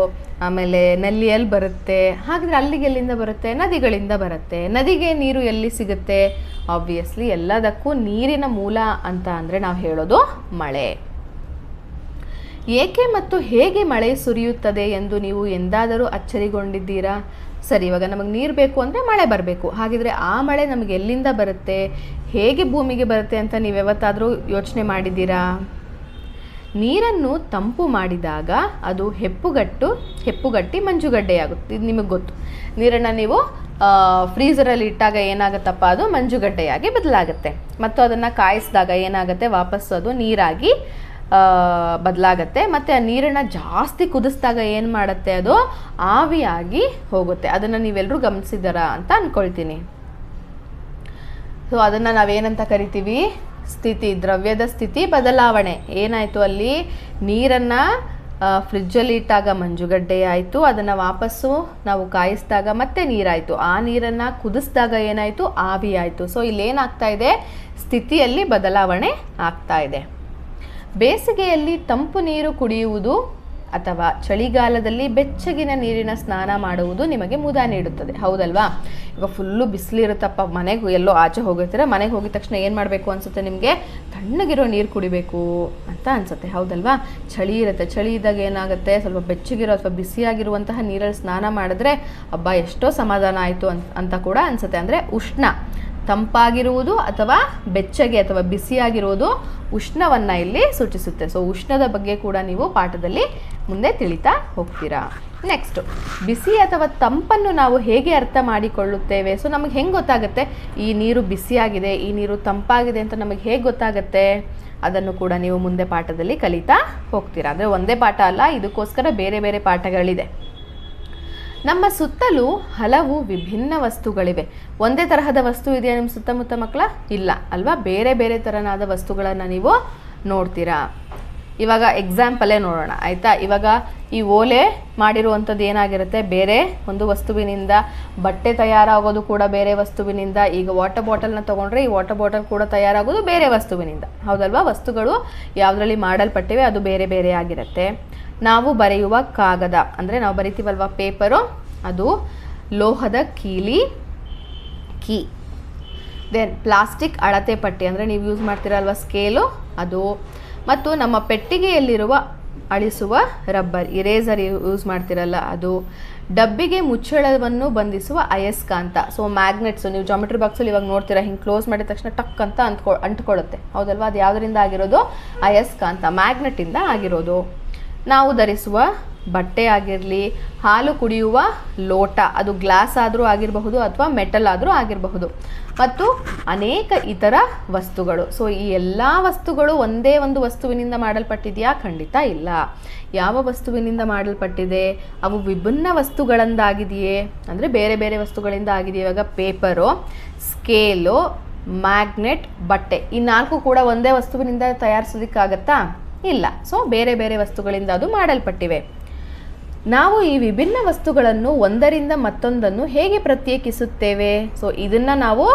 ಆಮೇಲೆ ನಲ್ಲಿಯಲ್ಲಿ ಬರುತ್ತೆ. ಹಾಗಿದ್ರೆ ಅಲ್ಲಿಗೆ ಎಲ್ಲಿಂದ ಬರುತ್ತೆ? ನದಿಗಳಿಂದ ಬರುತ್ತೆ. ನದಿಗೆ ನೀರು ಎಲ್ಲಿ ಸಿಗುತ್ತೆ? ಆಬ್ವಿಯಸ್ಲಿ ಎಲ್ಲದಕ್ಕೂ ನೀರಿನ ಮೂಲ ಅಂತ ಅಂದರೆ ನಾವು ಹೇಳೋದು ಮಳೆ. ಏಕೆ ಮತ್ತು ಹೇಗೆ ಮಳೆ ಸುರಿಯುತ್ತದೆ ಎಂದು ನೀವು ಎಂದಾದರೂ ಅಚ್ಚರಿಗೊಂಡಿದ್ದೀರಾ? ಸರಿ, ಇವಾಗ ನಮಗೆ ನೀರು ಬೇಕು ಅಂದರೆ ಮಳೆ ಬರಬೇಕು. ಹಾಗಿದ್ರೆ ಆ ಮಳೆ ನಮಗೆ ಎಲ್ಲಿಂದ ಬರುತ್ತೆ, ಹೇಗೆ ಭೂಮಿಗೆ ಬರುತ್ತೆ ಅಂತ ನೀವು ಯಾವತ್ತಾದರೂ ಯೋಚನೆ ಮಾಡಿದ್ದೀರಾ? ನೀರನ್ನು ತಂಪು ಮಾಡಿದಾಗ ಅದು ಹೆಪ್ಪುಗಟ್ಟಿ ಮಂಜುಗಡ್ಡೆಯಾಗುತ್ತೆ. ಇದು ನಿಮಗೆ ಗೊತ್ತು. ನೀರನ್ನು ನೀವು ಫ್ರೀಝರಲ್ಲಿ ಇಟ್ಟಾಗ ಏನಾಗುತ್ತಪ್ಪ, ಅದು ಮಂಜುಗಡ್ಡೆಯಾಗಿ ಬದಲಾಗುತ್ತೆ. ಮತ್ತು ಅದನ್ನು ಕಾಯಿಸಿದಾಗ ಏನಾಗುತ್ತೆ, ವಾಪಸ್ಸು ಅದು ನೀರಾಗಿ ಬದಲಾಗತ್ತೆ. ಮತ್ತು ಆ ನೀರನ್ನು ಜಾಸ್ತಿ ಕುದಿಸಿದಾಗ ಏನು ಮಾಡುತ್ತೆ, ಅದು ಆವಿಯಾಗಿ ಹೋಗುತ್ತೆ. ಅದನ್ನು ನೀವೆಲ್ಲರೂ ಗಮನಿಸಿದಾರ ಅಂತ ಅಂದ್ಕೊಳ್ತೀನಿ. ಸೊ ಅದನ್ನು ನಾವೇನಂತ ಕರಿತೀವಿ, ದ್ರವ್ಯದ ಸ್ಥಿತಿ ಬದಲಾವಣೆ. ಏನಾಯಿತು, ಅಲ್ಲಿ ನೀರನ್ನು ಫ್ರಿಜ್ಜಲ್ಲಿ ಇಟ್ಟಾಗ ಮಂಜುಗಡ್ಡೆ ಆಯಿತು, ಅದನ್ನು ವಾಪಸ್ಸು ನಾವು ಕಾಯಿಸಿದಾಗ ಮತ್ತೆ ನೀರಾಯಿತು, ಆ ನೀರನ್ನು ಕುದಿಸಿದಾಗ ಏನಾಯಿತು, ಆವಿ ಆಯಿತು. ಸೊ ಇಲ್ಲೇನಾಗ್ತಾ ಇದೆ, ಸ್ಥಿತಿಯಲ್ಲಿ ಬದಲಾವಣೆ ಆಗ್ತಾ ಇದೆ. ಬೇಸಿಗೆಯಲ್ಲಿ ತಂಪು ನೀರು ಕುಡಿಯುವುದು ಅಥವಾ ಚಳಿಗಾಲದಲ್ಲಿ ಬೆಚ್ಚಗಿನ ನೀರಿನ ಸ್ನಾನ ಮಾಡುವುದು ನಿಮಗೆ ಮುದ ನೀಡುತ್ತದೆ, ಹೌದಲ್ವಾ? ಈಗ ಫುಲ್ಲು ಬಿಸಿಲಿರುತ್ತಪ್ಪ, ಮನೆಗೆ ಎಲ್ಲೋ ಆಚೆ ಹೋಗಿರ್ತೀರ, ಮನೆಗೆ ಹೋಗಿದ ತಕ್ಷಣ ಏನು ಮಾಡಬೇಕು ಅನಿಸುತ್ತೆ ನಿಮಗೆ, ತಣ್ಣಗಿರೋ ನೀರು ಕುಡಿಬೇಕು ಅಂತ ಅನಿಸುತ್ತೆ, ಹೌದಲ್ವಾ? ಚಳಿ ಇರುತ್ತೆ, ಚಳಿ ಇದ್ದಾಗ ಏನಾಗುತ್ತೆ, ಸ್ವಲ್ಪ ಬೆಚ್ಚಗಿರೋ ಅಥವಾ ಬಿಸಿಯಾಗಿರುವಂತಹ ನೀರಲ್ಲಿ ಸ್ನಾನ ಮಾಡಿದ್ರೆ ಅಬ್ಬಾ ಎಷ್ಟೋ ಸಮಾಧಾನ ಆಯಿತು ಅಂತ ಕೂಡ ಅನಿಸುತ್ತೆ. ಅಂದರೆ ಉಷ್ಣ, ತಂಪಾಗಿರುವುದು ಅಥವಾ ಬೆಚ್ಚಗೆ ಅಥವಾ ಬಿಸಿಯಾಗಿರುವುದು ಉಷ್ಣವನ್ನು ಇಲ್ಲಿ ಸೂಚಿಸುತ್ತೆ. ಸೊ ಉಷ್ಣದ ಬಗ್ಗೆ ಕೂಡ ನೀವು ಪಾಠದಲ್ಲಿ ಮುಂದೆ ತಿಳಿತಾ ಹೋಗ್ತೀರಾ. ನೆಕ್ಸ್ಟು, ಬಿಸಿ ಅಥವಾ ತಂಪನ್ನು ನಾವು ಹೇಗೆ ಅರ್ಥ ಮಾಡಿಕೊಳ್ಳುತ್ತೇವೆ? ಸೊ ನಮಗೆ ಹೆಂಗೆ ಗೊತ್ತಾಗುತ್ತೆ ಈ ನೀರು ಬಿಸಿಯಾಗಿದೆ, ಈ ನೀರು ತಂಪಾಗಿದೆ ಅಂತ ನಮಗೆ ಹೇಗೆ ಗೊತ್ತಾಗುತ್ತೆ? ಅದನ್ನು ಕೂಡ ನೀವು ಮುಂದೆ ಪಾಠದಲ್ಲಿ ಕಲಿತಾ ಹೋಗ್ತೀರಾ. ಅಂದರೆ ಒಂದೇ ಪಾಠ ಅಲ್ಲ, ಇದಕ್ಕೋಸ್ಕರ ಬೇರೆ ಬೇರೆ ಪಾಠಗಳಿದೆ. ನಮ್ಮ ಸುತ್ತಲೂ ಹಲವು ವಿಭಿನ್ನ ವಸ್ತುಗಳಿವೆ. ಒಂದೇ ತರಹದ ವಸ್ತು ಇದೆಯಾ ನಿಮ್ಮ ಸುತ್ತಮುತ್ತ ಮಕ್ಕಳ? ಇಲ್ಲ ಅಲ್ವಾ? ಬೇರೆ ಬೇರೆ ಥರನಾದ ವಸ್ತುಗಳನ್ನು ನೀವು ನೋಡ್ತೀರಾ. ಇವಾಗ ಎಕ್ಸಾಂಪಲೇ ನೋಡೋಣ, ಆಯಿತಾ? ಇವಾಗ ಈ ಓಲೆ ಮಾಡಿರುವಂಥದ್ದು ಏನಾಗಿರುತ್ತೆ, ಬೇರೆ ಒಂದು ವಸ್ತುವಿನಿಂದ. ಬಟ್ಟೆ ತಯಾರಾಗೋದು ಕೂಡ ಬೇರೆ ವಸ್ತುವಿನಿಂದ. ಈಗ ವಾಟರ್ ಬಾಟಲ್ನ ತೊಗೊಂಡ್ರೆ ಈ ವಾಟರ್ ಬಾಟಲ್ ಕೂಡ ತಯಾರಾಗೋದು ಬೇರೆ ವಸ್ತುವಿನಿಂದ, ಹೌದಲ್ವಾ? ವಸ್ತುಗಳು ಯಾವುದರಲ್ಲಿ ಮಾಡಲ್ಪಟ್ಟಿವೆ ಅದು ಬೇರೆ ಬೇರೆ ಆಗಿರುತ್ತೆ. ನಾವು ಬರೆಯುವ ಕಾಗದ, ಅಂದರೆ ನಾವು ಬರಿತೀವಲ್ವ ಪೇಪರು, ಅದು ಲೋಹದ ಕೀ. ದೆನ್ ಪ್ಲಾಸ್ಟಿಕ್ ಅಳತೆ ಪಟ್ಟಿ, ಅಂದರೆ ನೀವು ಯೂಸ್ ಮಾಡ್ತೀರಲ್ವ ಸ್ಕೇಲು, ಅದು. ಮತ್ತು ನಮ್ಮ ಪೆಟ್ಟಿಗೆಯಲ್ಲಿರುವ ಅಳಿಸುವ ರಬ್ಬರ್, ಇರೇಸರ್ ಯೂಸ್ ಮಾಡ್ತಿರಲ್ಲ ಅದು. ಡಬ್ಬಿಗೆ ಮುಚ್ಚಳವನ್ನು ಬಂಧಿಸುವ ಅಯಸ್ಕಾಂತ, ಸೊ ಮ್ಯಾಗ್ನೆಟ್ಸು. ನೀವು ಜಾಮೆಟ್ರಿ ಬಾಕ್ಸಲ್ಲಿ ಇವಾಗ ನೋಡ್ತೀರಾ, ಹಿಂಗೆ ಕ್ಲೋಸ್ ಮಾಡಿದ ತಕ್ಷಣ ಟಕ್ ಅಂತ ಅಂಟ್ಕೊಳ್ಳುತ್ತೆ, ಹೌದಲ್ವಾ? ಅದು ಯಾವುದರಿಂದ ಆಗಿರೋದು? ಅಯಸ್ಕಾಂತ, ಮ್ಯಾಗ್ನೆಟ್ಟಿಂದ ಆಗಿರೋದು. ನಾವು ಧರಿಸುವ ಬಟ್ಟೆ ಆಗಿರಲಿ, ಹಾಲು ಕುಡಿಯುವ ಲೋಟ, ಅದು ಗ್ಲಾಸ್ ಆದರೂ ಆಗಿರಬಹುದು ಅಥವಾ ಮೆಟಲ್ ಆದರೂ ಆಗಿರಬಹುದು, ಮತ್ತು ಅನೇಕ ಇತರ ವಸ್ತುಗಳು. ಸೊ ಈ ಎಲ್ಲ ವಸ್ತುಗಳು ಒಂದೇ ಒಂದು ವಸ್ತುವಿನಿಂದ ಮಾಡಲ್ಪಟ್ಟಿದೆಯಾ? ಖಂಡಿತ ಇಲ್ಲ. ಯಾವ ವಸ್ತುವಿನಿಂದ ಮಾಡಲ್ಪಟ್ಟಿದೆ? ಅವು ವಿಭಿನ್ನ ವಸ್ತುಗಳಿಂದಾಗಿದೆಯೇ? ಅಂದರೆ ಬೇರೆ ಬೇರೆ ವಸ್ತುಗಳಿಂದ ಆಗಿದೆ. ಇವಾಗ ಪೇಪರು, ಸ್ಕೇಲು, ಮ್ಯಾಗ್ನೆಟ್, ಬಟ್ಟೆ, ಈ ನಾಲ್ಕು ಕೂಡ ಒಂದೇ ವಸ್ತುವಿನಿಂದ ತಯಾರಿಸೋದಕ್ಕಾಗತ್ತಾ? ಇಲ್ಲ. ಸೊ ಬೇರೆ ಬೇರೆ ವಸ್ತುಗಳಿಂದ ಅದು ಮಾಡಲ್ಪಟ್ಟಿವೆ. ನಾವು ಈ ವಿಭಿನ್ನ ವಸ್ತುಗಳನ್ನು ಒಂದರಿಂದ ಮತ್ತೊಂದನ್ನು ಹೇಗೆ ಪ್ರತ್ಯೇಕಿಸುತ್ತೇವೆ? ಸೊ ಇದನ್ನು ನಾವು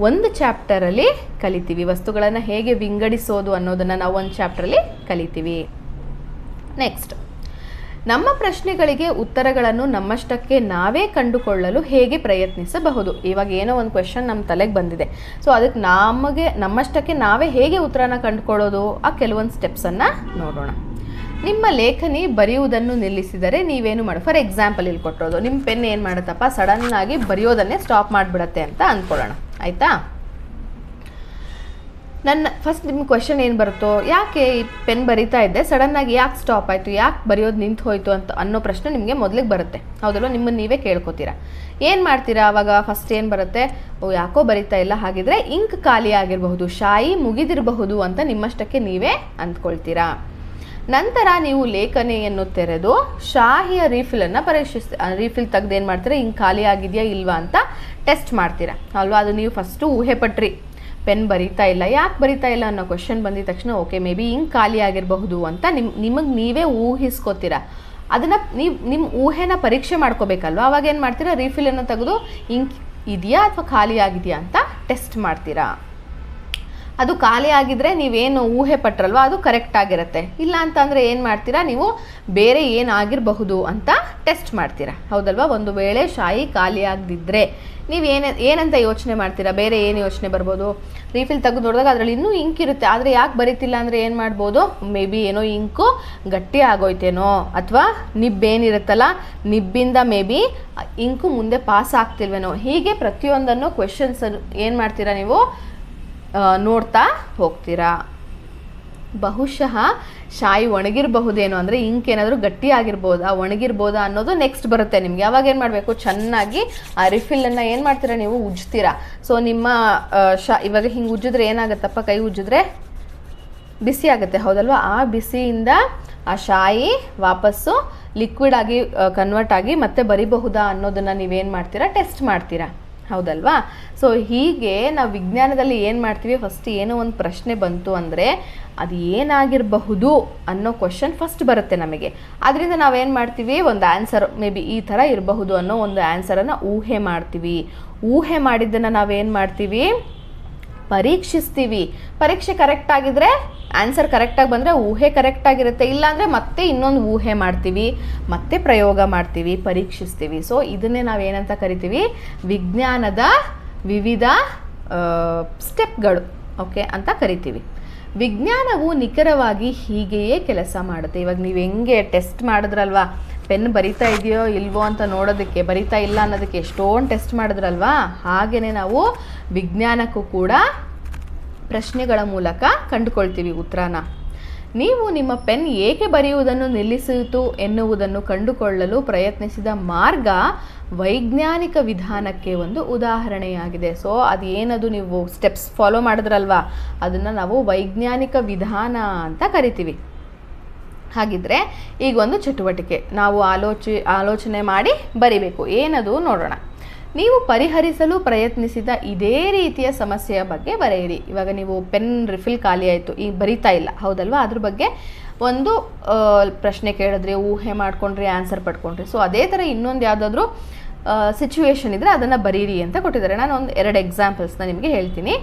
ಒಂದು ಚಾಪ್ಟರಲ್ಲಿ ಕಲಿತೀವಿ. ವಸ್ತುಗಳನ್ನು ಹೇಗೆ ವಿಂಗಡಿಸೋದು ಅನ್ನೋದನ್ನು ನಾವು ಒಂದು ಚಾಪ್ಟರಲ್ಲಿ ಕಲಿತೀವಿ. ನೆಕ್ಸ್ಟ್, ನಮ್ಮ ಪ್ರಶ್ನೆಗಳಿಗೆ ಉತ್ತರಗಳನ್ನು ನಮ್ಮಷ್ಟಕ್ಕೆ ನಾವೇ ಕಂಡುಕೊಳ್ಳಲು ಹೇಗೆ ಪ್ರಯತ್ನಿಸಬಹುದು? ಇವಾಗ ಏನೋ ಒಂದು ಕ್ವೆಶನ್ ನಮ್ಮ ತಲೆಗೆ ಬಂದಿದೆ, ಸೊ ಅದಕ್ಕೆ ನಮ್ಮಷ್ಟಕ್ಕೆ ನಾವೇ ಹೇಗೆ ಉತ್ತರನ ಕಂಡುಕೊಳ್ಳೋದು? ಆ ಕೆಲವೊಂದು ಸ್ಟೆಪ್ಸನ್ನು ನೋಡೋಣ. ನಿಮ್ಮ ಲೇಖನಿ ಬರೆಯುವುದನ್ನು ನಿಲ್ಲಿಸಿದರೆ ನೀವೇನು ಮಾಡಿ? ಫಾರ್ ಎಕ್ಸಾಂಪಲ್ ಇಲ್ಲಿ ಕೊಟ್ಟಿರೋದು, ನಿಮ್ಮ ಪೆನ್ ಏನು ಮಾಡುತ್ತಪ್ಪ, ಸಡನ್ನಾಗಿ ಬರೆಯೋದನ್ನೇ ಸ್ಟಾಪ್ ಮಾಡಿಬಿಡತ್ತೆ ಅಂತ ಅಂದ್ಕೊಳ್ಳೋಣ, ಆಯಿತಾ? ಫಸ್ಟ್ ನಿಮ್ಮ ಕ್ವೆಶನ್ ಏನು ಬರುತ್ತೋ, ಯಾಕೆ ಈ ಪೆನ್ ಬರಿತಾ ಇದ್ದೆ, ಸಡನ್ನಾಗಿ ಯಾಕೆ ಸ್ಟಾಪ್ ಆಯಿತು, ಯಾಕೆ ಬರೆಯೋದು ನಿಂತು ಹೋಯಿತು ಅಂತ ಅನ್ನೋ ಪ್ರಶ್ನೆ ನಿಮಗೆ ಮೊದಲಿಗೆ ಬರುತ್ತೆ, ಹೌದಲ್ವ? ನಿಮ್ಮನ್ನು ನೀವೇ ಕೇಳ್ಕೊತೀರಾ. ಏನು ಮಾಡ್ತೀರಾ ಆವಾಗ? ಫಸ್ಟ್ ಏನು ಬರುತ್ತೆ, ಓ ಯಾಕೋ ಬರಿತಾ ಇಲ್ಲ, ಹಾಗಿದ್ರೆ ಇಂಕ್ ಖಾಲಿ ಆಗಿರಬಹುದು, ಶಾಯಿ ಮುಗಿದಿರಬಹುದು ಅಂತ ನಿಮ್ಮಷ್ಟಕ್ಕೆ ನೀವೇ ಅಂದ್ಕೊಳ್ತೀರಾ. ನಂತರ ನೀವು ಲೇಖನಿಯನ್ನು ತೆರೆದು ಶಾಹಿಯ ರೀಫಿಲನ್ನು ರೀಫಿಲ್ ತೆಗೆದು ಏನು ಮಾಡ್ತೀರಾ, ಇಂಕ್ ಖಾಲಿ ಆಗಿದೆಯಾ ಇಲ್ವಾ ಅಂತ ಟೆಸ್ಟ್ ಮಾಡ್ತೀರಾ, ಅಲ್ವಾ? ಅದು ನೀವು ಫಸ್ಟು ಊಹೆ ಪಟ್ರಿ, ಪೆನ್ ಬರಿತಾ ಇಲ್ಲ, ಯಾಕೆ ಬರಿತಾ ಇಲ್ಲ ಅನ್ನೋ ಕ್ವೆಶನ್ ಬಂದಿದ ತಕ್ಷಣ ಓಕೆ ಮೇ ಬಿ ಇಂಕ್ ಖಾಲಿ ಆಗಿರಬಹುದು ಅಂತ ನಿಮಗೆ ನೀವೇ ಊಹಿಸ್ಕೋತೀರಾ. ಅದನ್ನು ನಿಮ್ಮ ಊಹೆನ ಪರೀಕ್ಷೆ ಮಾಡ್ಕೋಬೇಕಲ್ವ? ಅವಾಗ ಏನು ಮಾಡ್ತೀರಾ, ರೀಫಿಲನ್ನು ತೆಗೆದು ಇಂಕ್ ಇದೆಯಾ ಅಥವಾ ಖಾಲಿ ಆಗಿದೆಯಾ ಅಂತ ಟೆಸ್ಟ್ ಮಾಡ್ತೀರಾ. ಅದು ಖಾಲಿ ಆಗಿದ್ರೆ ನೀವೇನು ಊಹೆ ಪಟ್ರಲ್ವ ಅದು ಕರೆಕ್ಟ್ ಆಗಿರುತ್ತೆ. ಇಲ್ಲ ಅಂತಂದರೆ ಏನು ಮಾಡ್ತೀರಾ, ನೀವು ಬೇರೆ ಏನಾಗಿರಬಹುದು ಅಂತ ಟೆಸ್ಟ್ ಮಾಡ್ತೀರಾ. ಹೌದಲ್ವಾ? ಒಂದು ವೇಳೆ ಶಾಯಿ ಖಾಲಿ ಆಗದಿದ್ದರೆ ನೀವು ಏನಂತ ಯೋಚನೆ ಮಾಡ್ತೀರಾ, ಬೇರೆ ಏನು ಯೋಚನೆ ಬರ್ಬೋದು? ರೀಫಿಲ್ ತೆಗೆದು ನೋಡಿದಾಗ ಅದರಲ್ಲಿ ಇನ್ನೂ ಇಂಕ್ ಇರುತ್ತೆ, ಆದರೆ ಯಾಕೆ ಬರೀತಿಲ್ಲ ಅಂದರೆ ಏನು ಮಾಡ್ಬೋದು, ಮೇ ಬಿ ಏನೋ ಇಂಕು ಗಟ್ಟಿ ಆಗೋಯ್ತೇನೋ, ಅಥವಾ ನಿಬ್ಬೇನಿರುತ್ತಲ್ಲ ನಿಬ್ಬಿಂದ ಮೇ ಬಿ ಇಂಕು ಮುಂದೆ ಪಾಸ್ ಆಗ್ತಿಲ್ವೇನೋ. ಹೀಗೆ ಪ್ರತಿಯೊಂದನ್ನು ಕ್ವೆಶನ್ಸ್ ಏನು ಮಾಡ್ತೀರಾ ನೀವು ನೋಡ್ತಾ ಹೋಗ್ತೀರಾ. ಬಹುಶಃ ಶಾಯಿ ಒಣಗಿರಬಹುದೇನೋ ಅಂದರೆ ಇಂಕ್ ಏನಾದರೂ ಗಟ್ಟಿ ಆಗಿರ್ಬೋದಾ, ಒಣಗಿರ್ಬೋದಾ ಅನ್ನೋದು ನೆಕ್ಸ್ಟ್ ಬರುತ್ತೆ ನಿಮಗೆ. ಅವಾಗ ಏನು ಮಾಡಬೇಕು, ಚೆನ್ನಾಗಿ ಆ ರಿಫಿಲನ್ನು ಏನು ಮಾಡ್ತೀರಾ ನೀವು ಉಜ್ತೀರಾ. ಸೊ ನಿಮ್ಮ ಇವಾಗ ಹಿಂಗೆ ಉಜ್ಜಿದ್ರೆ ಏನಾಗುತ್ತಪ್ಪ, ಕೈ ಉಜ್ಜಿದ್ರೆ ಬಿಸಿ ಆಗುತ್ತೆ. ಹೌದಲ್ವಾ? ಆ ಬಿಸಿಯಿಂದ ಆ ಶಾಯಿ ವಾಪಸ್ಸು ಲಿಕ್ವಿಡ್ ಆಗಿ ಕನ್ವರ್ಟ್ ಆಗಿ ಮತ್ತೆ ಬರಿಬಹುದಾ ಅನ್ನೋದನ್ನು ನೀವೇನು ಮಾಡ್ತೀರಾ, ಟೆಸ್ಟ್ ಮಾಡ್ತೀರಾ. ಹೌದಲ್ವಾ? ಸೊ ಹೀಗೆ ನಾವು ವಿಜ್ಞಾನದಲ್ಲಿ ಏನು ಮಾಡ್ತೀವಿ, ಫಸ್ಟ್ ಏನೋ ಒಂದು ಪ್ರಶ್ನೆ ಬಂತು ಅಂದರೆ ಅದು ಏನಾಗಿರಬಹುದು ಅನ್ನೋ ಕ್ವಶನ್ ಫಸ್ಟ್ ಬರುತ್ತೆ ನಮಗೆ. ಅದರಿಂದ ನಾವೇನು ಮಾಡ್ತೀವಿ, ಒಂದು ಆನ್ಸರ್ ಮೇ ಬಿ ಈ ಥರ ಇರಬಹುದು ಅನ್ನೋ ಒಂದು ಆನ್ಸರನ್ನು ಊಹೆ ಮಾಡ್ತೀವಿ. ಊಹೆ ಮಾಡಿದ್ದನ್ನು ನಾವೇನು ಮಾಡ್ತೀವಿ, ಪರೀಕ್ಷಿಸ್ತೀವಿ. ಪರೀಕ್ಷೆ ಕರೆಕ್ಟ್ ಆಗಿದ್ರೆ, ಆನ್ಸರ್ ಕರೆಕ್ಟಾಗಿ ಬಂದರೆ ಊಹೆ ಕರೆಕ್ಟಾಗಿರುತ್ತೆ. ಇಲ್ಲಾಂದರೆ ಮತ್ತೆ ಇನ್ನೊಂದು ಊಹೆ ಮಾಡ್ತೀವಿ, ಮತ್ತೆ ಪ್ರಯೋಗ ಮಾಡ್ತೀವಿ, ಪರೀಕ್ಷಿಸ್ತೀವಿ. ಸೊ ಇದನ್ನೇ ನಾವೇನಂತ ಕರಿತೀವಿ, ವಿಜ್ಞಾನದ ವಿವಿಧ ಸ್ಟೆಪ್ಗಳು ಓಕೆ ಅಂತ ಕರಿತೀವಿ. ವಿಜ್ಞಾನವು ನಿಖರವಾಗಿ ಹೀಗೆಯೇ ಕೆಲಸ ಮಾಡುತ್ತೆ. ಇವಾಗ ನೀವು ಹೆಂಗೆ ಟೆಸ್ಟ್ ಮಾಡಿದ್ರಲ್ವಾ, ಪೆನ್ ಬರಿತಾ ಇದೆಯೋ ಇಲ್ವೋ ಅಂತ ನೋಡೋದಕ್ಕೆ, ಬರಿತಾ ಇಲ್ಲ ಅನ್ನೋದಕ್ಕೆ ಎಷ್ಟೊಂದು ಟೆಸ್ಟ್ ಮಾಡಿದ್ರಲ್ವಾ, ಹಾಗೆಯೇ ನಾವು ವಿಜ್ಞಾನಕ್ಕೂ ಕೂಡ ಪ್ರಶ್ನೆಗಳ ಮೂಲಕ ಕಂಡುಕೊಳ್ತೀವಿ ಉತ್ತರನ. ನೀವು ನಿಮ್ಮ ಪೆನ್ ಏಕೆ ಬರೆಯುವುದನ್ನು ನಿಲ್ಲಿಸಿತು ಎನ್ನುವುದನ್ನು ಕಂಡುಕೊಳ್ಳಲು ಪ್ರಯತ್ನಿಸಿದ ಮಾರ್ಗ ವೈಜ್ಞಾನಿಕ ವಿಧಾನಕ್ಕೆ ಒಂದು ಉದಾಹರಣೆಯಾಗಿದೆ. ಸೊ ಅದು ಏನದು ನೀವು ಸ್ಟೆಪ್ಸ್ ಫಾಲೋ ಮಾಡಿದ್ರಲ್ವಾ, ಅದನ್ನು ನಾವು ವೈಜ್ಞಾನಿಕ ವಿಧಾನ ಅಂತ ಕರಿತೀವಿ. ಹಾಗಿದ್ರೆ ಈಗ ಒಂದು ಚಟುವಟಿಕೆ ನಾವು ಆಲೋಚನೆ ಮಾಡಿ ಬರಿಬೇಕು. ಏನದು ನೋಡೋಣ. ನೀವು ಪರಿಹರಿಸಲು ಪ್ರಯತ್ನಿಸಿದ ಇದೇ ರೀತಿಯ ಸಮಸ್ಯೆಯ ಬಗ್ಗೆ ಬರೆಯಿರಿ. ಇವಾಗ ನೀವು ಪೆನ್ ರಿಫಿಲ್ ಖಾಲಿ ಆಯಿತು, ಈಗ ಬರಿತಾ ಇಲ್ಲ, ಹೌದಲ್ವಾ? ಅದ್ರ ಬಗ್ಗೆ ಒಂದು ಪ್ರಶ್ನೆ ಕೇಳಿದ್ರಿ, ಊಹೆ ಮಾಡ್ಕೊಂಡ್ರಿ, ಆನ್ಸರ್ ಪಡ್ಕೊಂಡ್ರಿ. ಸೊ ಅದೇ ಥರ ಇನ್ನೊಂದು ಯಾವುದಾದ್ರೂ ಸಿಚುವೇಶನ್ ಇದ್ದರೆ ಅದನ್ನು ಬರೀರಿ ಅಂತ ಕೊಟ್ಟಿದ್ದಾರೆ. ನಾನು ಒಂದು 2 ಎಕ್ಸಾಂಪಲ್ಸ್ನ ನಿಮಗೆ ಹೇಳ್ತೀನಿ.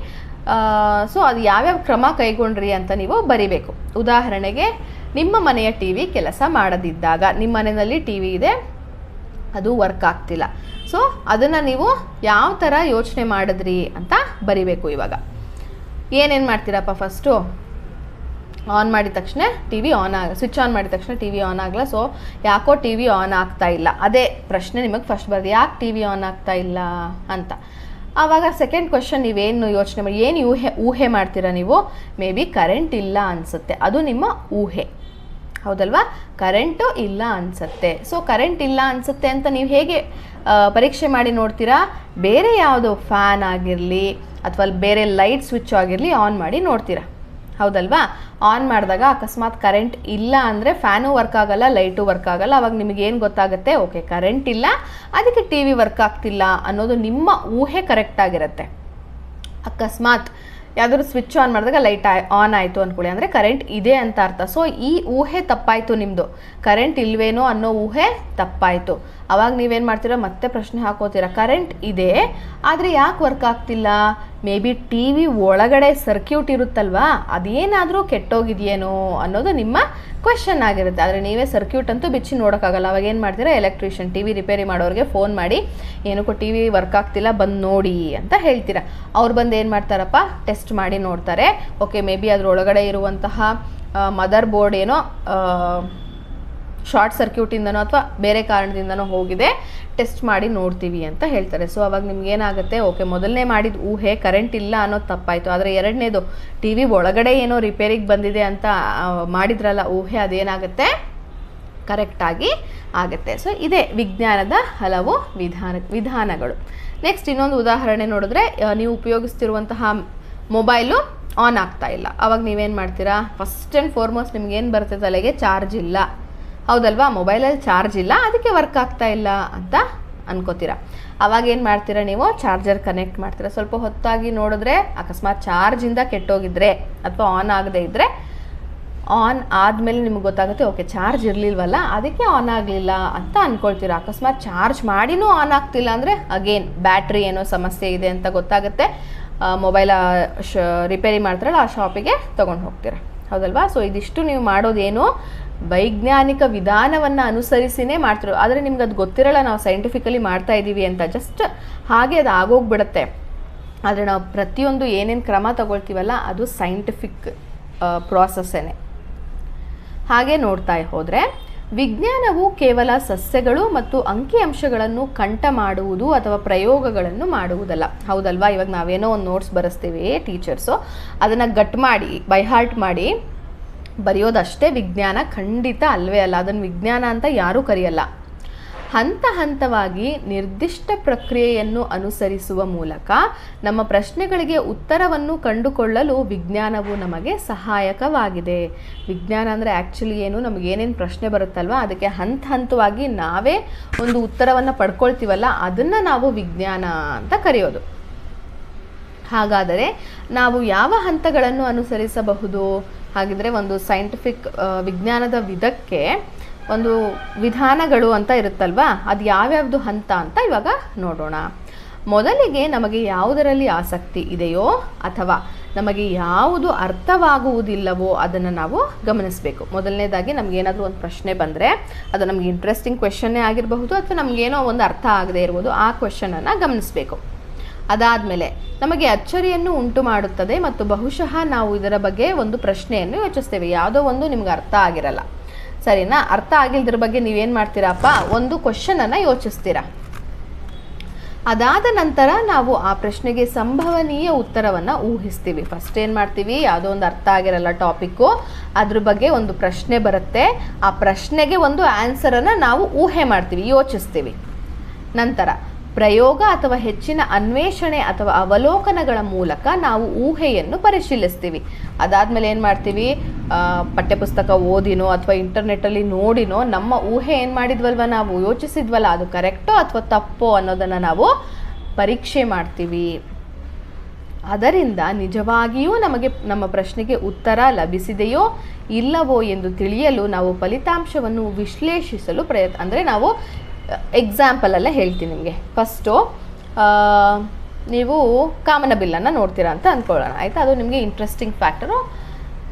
ಸೊ ಅದು ಯಾವ್ಯಾವ ಕ್ರಮ ಕೈಗೊಂಡ್ರಿ ಅಂತ ನೀವು ಬರಿಬೇಕು. ಉದಾಹರಣೆಗೆ, ನಿಮ್ಮ ಮನೆಯ ಟಿ ವಿ ಕೆಲಸ ಮಾಡದಿದ್ದಾಗ, ನಿಮ್ಮ ಮನೆಯಲ್ಲಿ ಟಿ ವಿ ಇದೆ, ಅದು ವರ್ಕ್ ಆಗ್ತಿಲ್ಲ. ಸೊ ಅದನ್ನು ನೀವು ಯಾವ ಥರ ಯೋಚನೆ ಮಾಡಿದ್ರಿ ಅಂತ ಬರಿಬೇಕು. ಇವಾಗ ಏನೇನು ಮಾಡ್ತೀರಪ್ಪ, ಫಸ್ಟು ಆನ್ ಮಾಡಿದ ತಕ್ಷಣ ಟಿ ವಿ ಸ್ವಿಚ್ ಆನ್ ಮಾಡಿದ ತಕ್ಷಣ ಟಿ ವಿ ಆನ್ ಆಗಲ್ಲ. ಸೊ ಯಾಕೋ ಟಿ ವಿ ಆನ್ ಆಗ್ತಾ ಇಲ್ಲ, ಅದೇ ಪ್ರಶ್ನೆ ನಿಮಗೆ ಫಸ್ಟ್ ಬರೋದು, ಯಾಕೆ ಟಿ ವಿ ಆನ್ ಆಗ್ತಾ ಇಲ್ಲ ಅಂತ. ಆವಾಗ ಸೆಕೆಂಡ್ ಕ್ವೆಶನ್ ನೀವೇನು ಯೋಚನೆ ಮಾಡಿ, ಏನು ಊಹೆ ಮಾಡ್ತೀರಾ ನೀವು, ಮೇ ಬಿ ಕರೆಂಟ್ ಇಲ್ಲ ಅನಿಸುತ್ತೆ, ಅದು ನಿಮ್ಮ ಊಹೆ. ಹೌದಲ್ವಾ? ಕರೆಂಟು ಇಲ್ಲ ಅನಿಸುತ್ತೆ. ಸೊ ಕರೆಂಟ್ ಇಲ್ಲ ಅನಿಸುತ್ತೆ ಅಂತ ನೀವು ಹೇಗೆ ಪರೀಕ್ಷೆ ಮಾಡಿ ನೋಡ್ತೀರಾ, ಬೇರೆ ಯಾವುದೋ ಫ್ಯಾನ್ ಆಗಿರಲಿ ಅಥವಾ ಬೇರೆ ಲೈಟ್ ಸ್ವಿಚ್ ಆಗಿರಲಿ ಆನ್ ಮಾಡಿ ನೋಡ್ತೀರಾ. ಹೌದಲ್ವಾ? ಆನ್ ಮಾಡಿದಾಗ ಅಕಸ್ಮಾತ್ ಕರೆಂಟ್ ಇಲ್ಲ ಅಂದರೆ ಫ್ಯಾನು ವರ್ಕ್ ಆಗಲ್ಲ, ಲೈಟು ವರ್ಕ್ ಆಗಲ್ಲ. ಅವಾಗ ನಿಮಗೇನು ಗೊತ್ತಾಗುತ್ತೆ, ಓಕೆ ಕರೆಂಟ್ ಇಲ್ಲ, ಅದಕ್ಕೆ ಟಿ ವಿ ವರ್ಕ್ ಆಗ್ತಿಲ್ಲ ಅನ್ನೋದು ನಿಮ್ಮ ಊಹೆ ಕರೆಕ್ಟ್ ಆಗಿರುತ್ತೆ. ಅಕಸ್ಮಾತ್ ಯಾವುದಾದ್ರು ಸ್ವಿಚ್ ಆನ್ ಮಾಡಿದಾಗ ಲೈಟ್ ಆನ್ ಆಯಿತು ಅಂದ್ಕೊಳ್ಳಿ, ಅಂದರೆ ಕರೆಂಟ್ ಇದೆ ಅಂತ ಅರ್ಥ. ಸೊ ಈ ಊಹೆ ತಪ್ಪಾಯಿತು ನಿಮ್ಮದು, ಕರೆಂಟ್ ಇಲ್ವೇನೋ ಅನ್ನೋ ಊಹೆ ತಪ್ಪಾಯಿತು. ಅವಾಗ ನೀವೇನು ಮಾಡ್ತೀರಾ, ಮತ್ತೆ ಪ್ರಶ್ನೆ ಹಾಕೋತೀರಾ, ಕರೆಂಟ್ ಇದೆ ಆದರೆ ಯಾಕೆ ವರ್ಕ್ ಆಗ್ತಿಲ್ಲ, ಮೇ ಬಿ ಟಿ ವಿ ಒಳಗಡೆ ಸರ್ಕ್ಯೂಟ್ ಇರುತ್ತಲ್ವಾ, ಅದೇನಾದರೂ ಕೆಟ್ಟೋಗಿದೆಯೇನೋ ಅನ್ನೋದು ನಿಮ್ಮ ಕ್ವೆಶನ್ ಆಗಿರುತ್ತೆ. ಆದರೆ ನೀವೇ ಸರ್ಕ್ಯೂಟ್ ಅಂತೂ ಬಿಚ್ಚಿ ನೋಡೋಕ್ಕಾಗಲ್ಲ. ಅವಾಗ ಏನು ಮಾಡ್ತೀರಾ, ಎಲೆಕ್ಟ್ರಿಷಿಯನ್, ಟಿ ವಿ ರಿಪೇರಿ ಮಾಡೋರಿಗೆ ಫೋನ್ ಮಾಡಿ, ಏನಕ್ಕೋ ಟಿ ವಿ ವರ್ಕ್ ಆಗ್ತಿಲ್ಲ ಬಂದು ನೋಡಿ ಅಂತ ಹೇಳ್ತೀರಾ. ಅವ್ರು ಬಂದು ಏನು ಮಾಡ್ತಾರಪ್ಪ, ಟೆಸ್ಟ್ ಮಾಡಿ ನೋಡ್ತಾರೆ. ಓಕೆ ಮೇ ಬಿ ಅದರೊಳಗಡೆ ಇರುವಂತಹ ಮದರ್ ಬೋರ್ಡ್ ಏನೋ ಶಾರ್ಟ್ ಸರ್ಕ್ಯೂಟಿಂದನೋ ಅಥವಾ ಬೇರೆ ಕಾರಣದಿಂದನೋ ಹೋಗಿದೆ, ಟೆಸ್ಟ್ ಮಾಡಿ ನೋಡ್ತೀವಿ ಅಂತ ಹೇಳ್ತಾರೆ. ಸೊ ಅವಾಗ ನಿಮ್ಗೇನಾಗುತ್ತೆ, ಓಕೆ ಮೊದಲನೇ ಮಾಡಿದ ಊಹೆ ಕರೆಂಟ್ ಇಲ್ಲ ಅನ್ನೋದು ತಪ್ಪಾಯಿತು, ಆದರೆ ಎರಡನೇದು ಟಿ ವಿ ಒಳಗಡೆ ಏನೋ ರಿಪೇರಿಗೆ ಬಂದಿದೆ ಅಂತ ಮಾಡಿದ್ರಲ್ಲ ಊಹೆ, ಅದೇನಾಗುತ್ತೆ ಕರೆಕ್ಟಾಗಿ ಆಗುತ್ತೆ. ಸೊ ಇದೇ ವಿಜ್ಞಾನದ ಹಲವು ವಿಧಾನಗಳು. ನೆಕ್ಸ್ಟ್ ಇನ್ನೊಂದು ಉದಾಹರಣೆ ನೋಡಿದ್ರೆ, ನೀವು ಉಪಯೋಗಿಸ್ತಿರುವಂತಹ ಮೊಬೈಲು ಆನ್ ಆಗ್ತಾ ಇಲ್ಲ. ಅವಾಗ ನೀವೇನು ಮಾಡ್ತೀರಾ, ಫಸ್ಟ್ ಆ್ಯಂಡ್ ಫಾರ್ಮೋಸ್ಟ್ ನಿಮ್ಗೇನು ಬರುತ್ತೆ ತಲೆಗೆ, ಚಾರ್ಜ್ ಇಲ್ಲ. ಹೌದಲ್ವಾ? ಮೊಬೈಲಲ್ಲಿ ಚಾರ್ಜ್ ಇಲ್ಲ, ಅದಕ್ಕೆ ವರ್ಕ್ ಆಗ್ತಾ ಇಲ್ಲ ಅಂತ ಅನ್ಕೋತೀರಾ. ಅವಾಗ ಏನು ಮಾಡ್ತೀರಾ, ನೀವು ಚಾರ್ಜರ್ ಕನೆಕ್ಟ್ ಮಾಡ್ತೀರಾ. ಸ್ವಲ್ಪ ಹೊತ್ತಾಗಿ ನೋಡಿದ್ರೆ ಅಕಸ್ಮಾತ್ ಚಾರ್ಜಿಂದ ಕೆಟ್ಟೋಗಿದ್ರೆ ಅಥವಾ ಆನ್ ಆಗದೆ ಇದ್ದರೆ, ಆನ್ ಆದಮೇಲೆ ನಿಮ್ಗೆ ಗೊತ್ತಾಗುತ್ತೆ, ಓಕೆ ಚಾರ್ಜ್ ಇರಲಿಲ್ವಲ್ಲ ಅದಕ್ಕೆ ಆನ್ ಆಗಲಿಲ್ಲ ಅಂತ ಅಂದ್ಕೊಳ್ತೀರಾ. ಅಕಸ್ಮಾತ್ ಚಾರ್ಜ್ ಮಾಡಿನೂ ಆನ್ ಆಗ್ತಿಲ್ಲ ಅಂದರೆ ಅಗೇನ್ ಬ್ಯಾಟ್ರಿ ಏನೋ ಸಮಸ್ಯೆ ಇದೆ ಅಂತ ಗೊತ್ತಾಗುತ್ತೆ. ಮೊಬೈಲ್ ರಿಪೇರಿ ಮಾಡ್ತಾರಲ್ಲ ಆ ಶಾಪಿಗೆ ತೊಗೊಂಡು ಹೋಗ್ತೀರಾ, ಹೌದಲ್ವಾ? ಸೊ ಇದಿಷ್ಟು ನೀವು ಮಾಡೋದೇನು ವೈಜ್ಞಾನಿಕ ವಿಧಾನವನ್ನು ಅನುಸರಿಸಿನೇ ಮಾಡ್ತಿರೋ, ಆದರೆ ನಿಮ್ಗೆ ಅದು ಗೊತ್ತಿರಲ್ಲ ನಾವು ಸೈಂಟಿಫಿಕಲಿ ಮಾಡ್ತಾ ಇದ್ದೀವಿ ಅಂತ, ಜಸ್ಟ್ ಹಾಗೆ ಅದು ಆಗೋಗ್ಬಿಡುತ್ತೆ. ಆದರೆ ನಾವು ಪ್ರತಿಯೊಂದು ಏನೇನು ಕ್ರಮ ತಗೊಳ್ತೀವಲ್ಲ ಅದು ಸೈಂಟಿಫಿಕ್ ಪ್ರಾಸೆಸ್ಸೇನೆ. ಹಾಗೆ ನೋಡ್ತಾ ಹೋದರೆ ವಿಜ್ಞಾನವು ಕೇವಲ ಸಸ್ಯಗಳು ಮತ್ತು ಅಂಕಿಅಂಶಗಳನ್ನು ಕಂಠ ಮಾಡುವುದು ಅಥವಾ ಪ್ರಯೋಗಗಳನ್ನು ಮಾಡುವುದಲ್ಲ, ಹೌದಲ್ವಾ? ಇವಾಗ ನಾವೇನೋ ಒಂದು ನೋಟ್ಸ್ ಬರೆಸ್ತೀವಿ ಟೀಚರ್ಸು, ಅದನ್ನು ಗಟ್ ಮಾಡಿ ಬೈ ಹಾರ್ಟ್ ಮಾಡಿ ಬರೆಯೋದಷ್ಟೇ ವಿಜ್ಞಾನ ಖಂಡಿತ ಅಲ್ವೇ ಅಲ್ಲ. ಅದನ್ನು ವಿಜ್ಞಾನ ಅಂತ ಯಾರೂ ಕರೆಯಲ್ಲ. ಹಂತ ಹಂತವಾಗಿ ನಿರ್ದಿಷ್ಟ ಪ್ರಕ್ರಿಯೆಯನ್ನು ಅನುಸರಿಸುವ ಮೂಲಕ ನಮ್ಮ ಪ್ರಶ್ನೆಗಳಿಗೆ ಉತ್ತರವನ್ನು ಕಂಡುಕೊಳ್ಳಲು ವಿಜ್ಞಾನವು ನಮಗೆ ಸಹಾಯಕವಾಗಿದೆ. ವಿಜ್ಞಾನ ಅಂದರೆ ಆ್ಯಕ್ಚುಲಿ ಏನು, ನಮಗೇನೇನು ಪ್ರಶ್ನೆ ಬರುತ್ತಲ್ವ ಅದಕ್ಕೆ ಹಂತ ಹಂತವಾಗಿ ನಾವೇ ಒಂದು ಉತ್ತರವನ್ನು ಪಡ್ಕೊಳ್ತೀವಲ್ಲ ಅದನ್ನು ನಾವು ವಿಜ್ಞಾನ ಅಂತ ಕರೆಯೋದು. ಹಾಗಾದರೆ ನಾವು ಯಾವ ಹಂತಗಳನ್ನು ಅನುಸರಿಸಬಹುದು? ಹಾಗಿದ್ರೆ ಒಂದು ಸೈಂಟಿಫಿಕ್ ವಿಜ್ಞಾನದ ವಿಧಕ್ಕೆ ಒಂದು ವಿಧಾನಗಳು ಅಂತ ಇರುತ್ತಲ್ವಾ, ಅದು ಯಾವ್ಯಾವುದು ಹಂತ ಅಂತ ಇವಾಗ ನೋಡೋಣ. ಮೊದಲಿಗೆ ನಮಗೆ ಯಾವುದರಲ್ಲಿ ಆಸಕ್ತಿ ಇದೆಯೋ ಅಥವಾ ನಮಗೆ ಯಾವುದು ಅರ್ಥವಾಗುವುದಿಲ್ಲವೋ ಅದನ್ನು ನಾವು ಗಮನಿಸಬೇಕು. ಮೊದಲನೇದಾಗಿ ನಮಗೇನಾದರೂ ಒಂದು ಪ್ರಶ್ನೆ ಬಂದರೆ ಅದು ನಮಗೆ ಇಂಟ್ರೆಸ್ಟಿಂಗ್ ಕ್ವೆಶನ್ನೇ ಆಗಿರಬಹುದು ಅಥವಾ ನಮಗೇನೋ ಒಂದು ಅರ್ಥ ಆಗದೇ ಇರ್ಬೋದು, ಆ ಕ್ವೆಶನನ್ನು ಗಮನಿಸಬೇಕು. ಅದಾದಮೇಲೆ ನಮಗೆ ಅಚ್ಚರಿಯನ್ನು ಉಂಟು ಮಾಡುತ್ತದೆ ಮತ್ತು ಬಹುಶಃ ನಾವು ಇದರ ಬಗ್ಗೆ ಒಂದು ಪ್ರಶ್ನೆಯನ್ನು ಯೋಚಿಸ್ತೇವೆ. ಯಾವುದೋ ಒಂದು ನಿಮ್ಗೆ ಅರ್ಥ ಆಗಿರಲ್ಲ, ಸರಿನಾ? ಅರ್ಥ ಆಗಿಲ್ದ್ರ ಬಗ್ಗೆ ನೀವೇನು ಮಾಡ್ತೀರಪ್ಪ, ಒಂದು ಕ್ವಶನನ್ನು ಯೋಚಿಸ್ತೀರಾ. ಅದಾದ ನಂತರ ನಾವು ಆ ಪ್ರಶ್ನೆಗೆ ಸಂಭವನೀಯ ಉತ್ತರವನ್ನು ಊಹಿಸ್ತೀವಿ. ಫಸ್ಟ್ ಏನು ಮಾಡ್ತೀವಿ, ಯಾವುದೋ ಒಂದು ಅರ್ಥ ಆಗಿರಲ್ಲ ಟಾಪಿಕ್ಕು, ಅದ್ರ ಬಗ್ಗೆ ಒಂದು ಪ್ರಶ್ನೆ ಬರುತ್ತೆ, ಆ ಪ್ರಶ್ನೆಗೆ ಒಂದು ಆನ್ಸರನ್ನು ನಾವು ಊಹೆ ಮಾಡ್ತೀವಿ, ಯೋಚಿಸ್ತೀವಿ. ನಂತರ ಪ್ರಯೋಗ ಅಥವಾ ಹೆಚ್ಚಿನ ಅನ್ವೇಷಣೆ ಅಥವಾ ಅವಲೋಕನಗಳ ಮೂಲಕ ನಾವು ಊಹೆಯನ್ನು ಪರಿಶೀಲಿಸ್ತೀವಿ. ಅದಾದಮೇಲೆ ಏನು ಮಾಡ್ತೀವಿ, ಪಠ್ಯಪುಸ್ತಕ ಓದಿನೋ ಅಥವಾ ಇಂಟರ್ನೆಟ್ಟಲ್ಲಿ ನೋಡಿನೋ ನಮ್ಮ ಊಹೆ ಏನು ಮಾಡಿದ್ವಲ್ವ, ನಾವು ಯೋಚಿಸಿದ್ವಲ್ಲ ಅದು ಕರೆಕ್ಟೋ ಅಥವಾ ತಪ್ಪೋ ಅನ್ನೋದನ್ನು ನಾವು ಪರೀಕ್ಷೆ ಮಾಡ್ತೀವಿ. ಅದರಿಂದ ನಿಜವಾಗಿಯೂ ನಮಗೆ ನಮ್ಮ ಪ್ರಶ್ನೆಗೆ ಉತ್ತರ ಲಭಿಸಿದೆಯೋ ಇಲ್ಲವೋ ಎಂದು ತಿಳಿಯಲು ನಾವು ಫಲಿತಾಂಶವನ್ನು ವಿಶ್ಲೇಷಿಸಲು ಅಂದರೆ ನಾವು ಎಕ್ಸಾಂಪಲಲ್ಲೇ ಹೇಳ್ತೀನಿ ನಿಮಗೆ. ಫಸ್ಟು ನೀವು ಕಾಮನ ಬಿಲ್ಲನ್ನು ನೋಡ್ತೀರಾ ಅಂತ ಅಂದ್ಕೊಳ್ಳೋಣ, ಆಯಿತಾ? ಅದು ನಿಮಗೆ ಇಂಟ್ರೆಸ್ಟಿಂಗ್ ಫ್ಯಾಕ್ಟರು.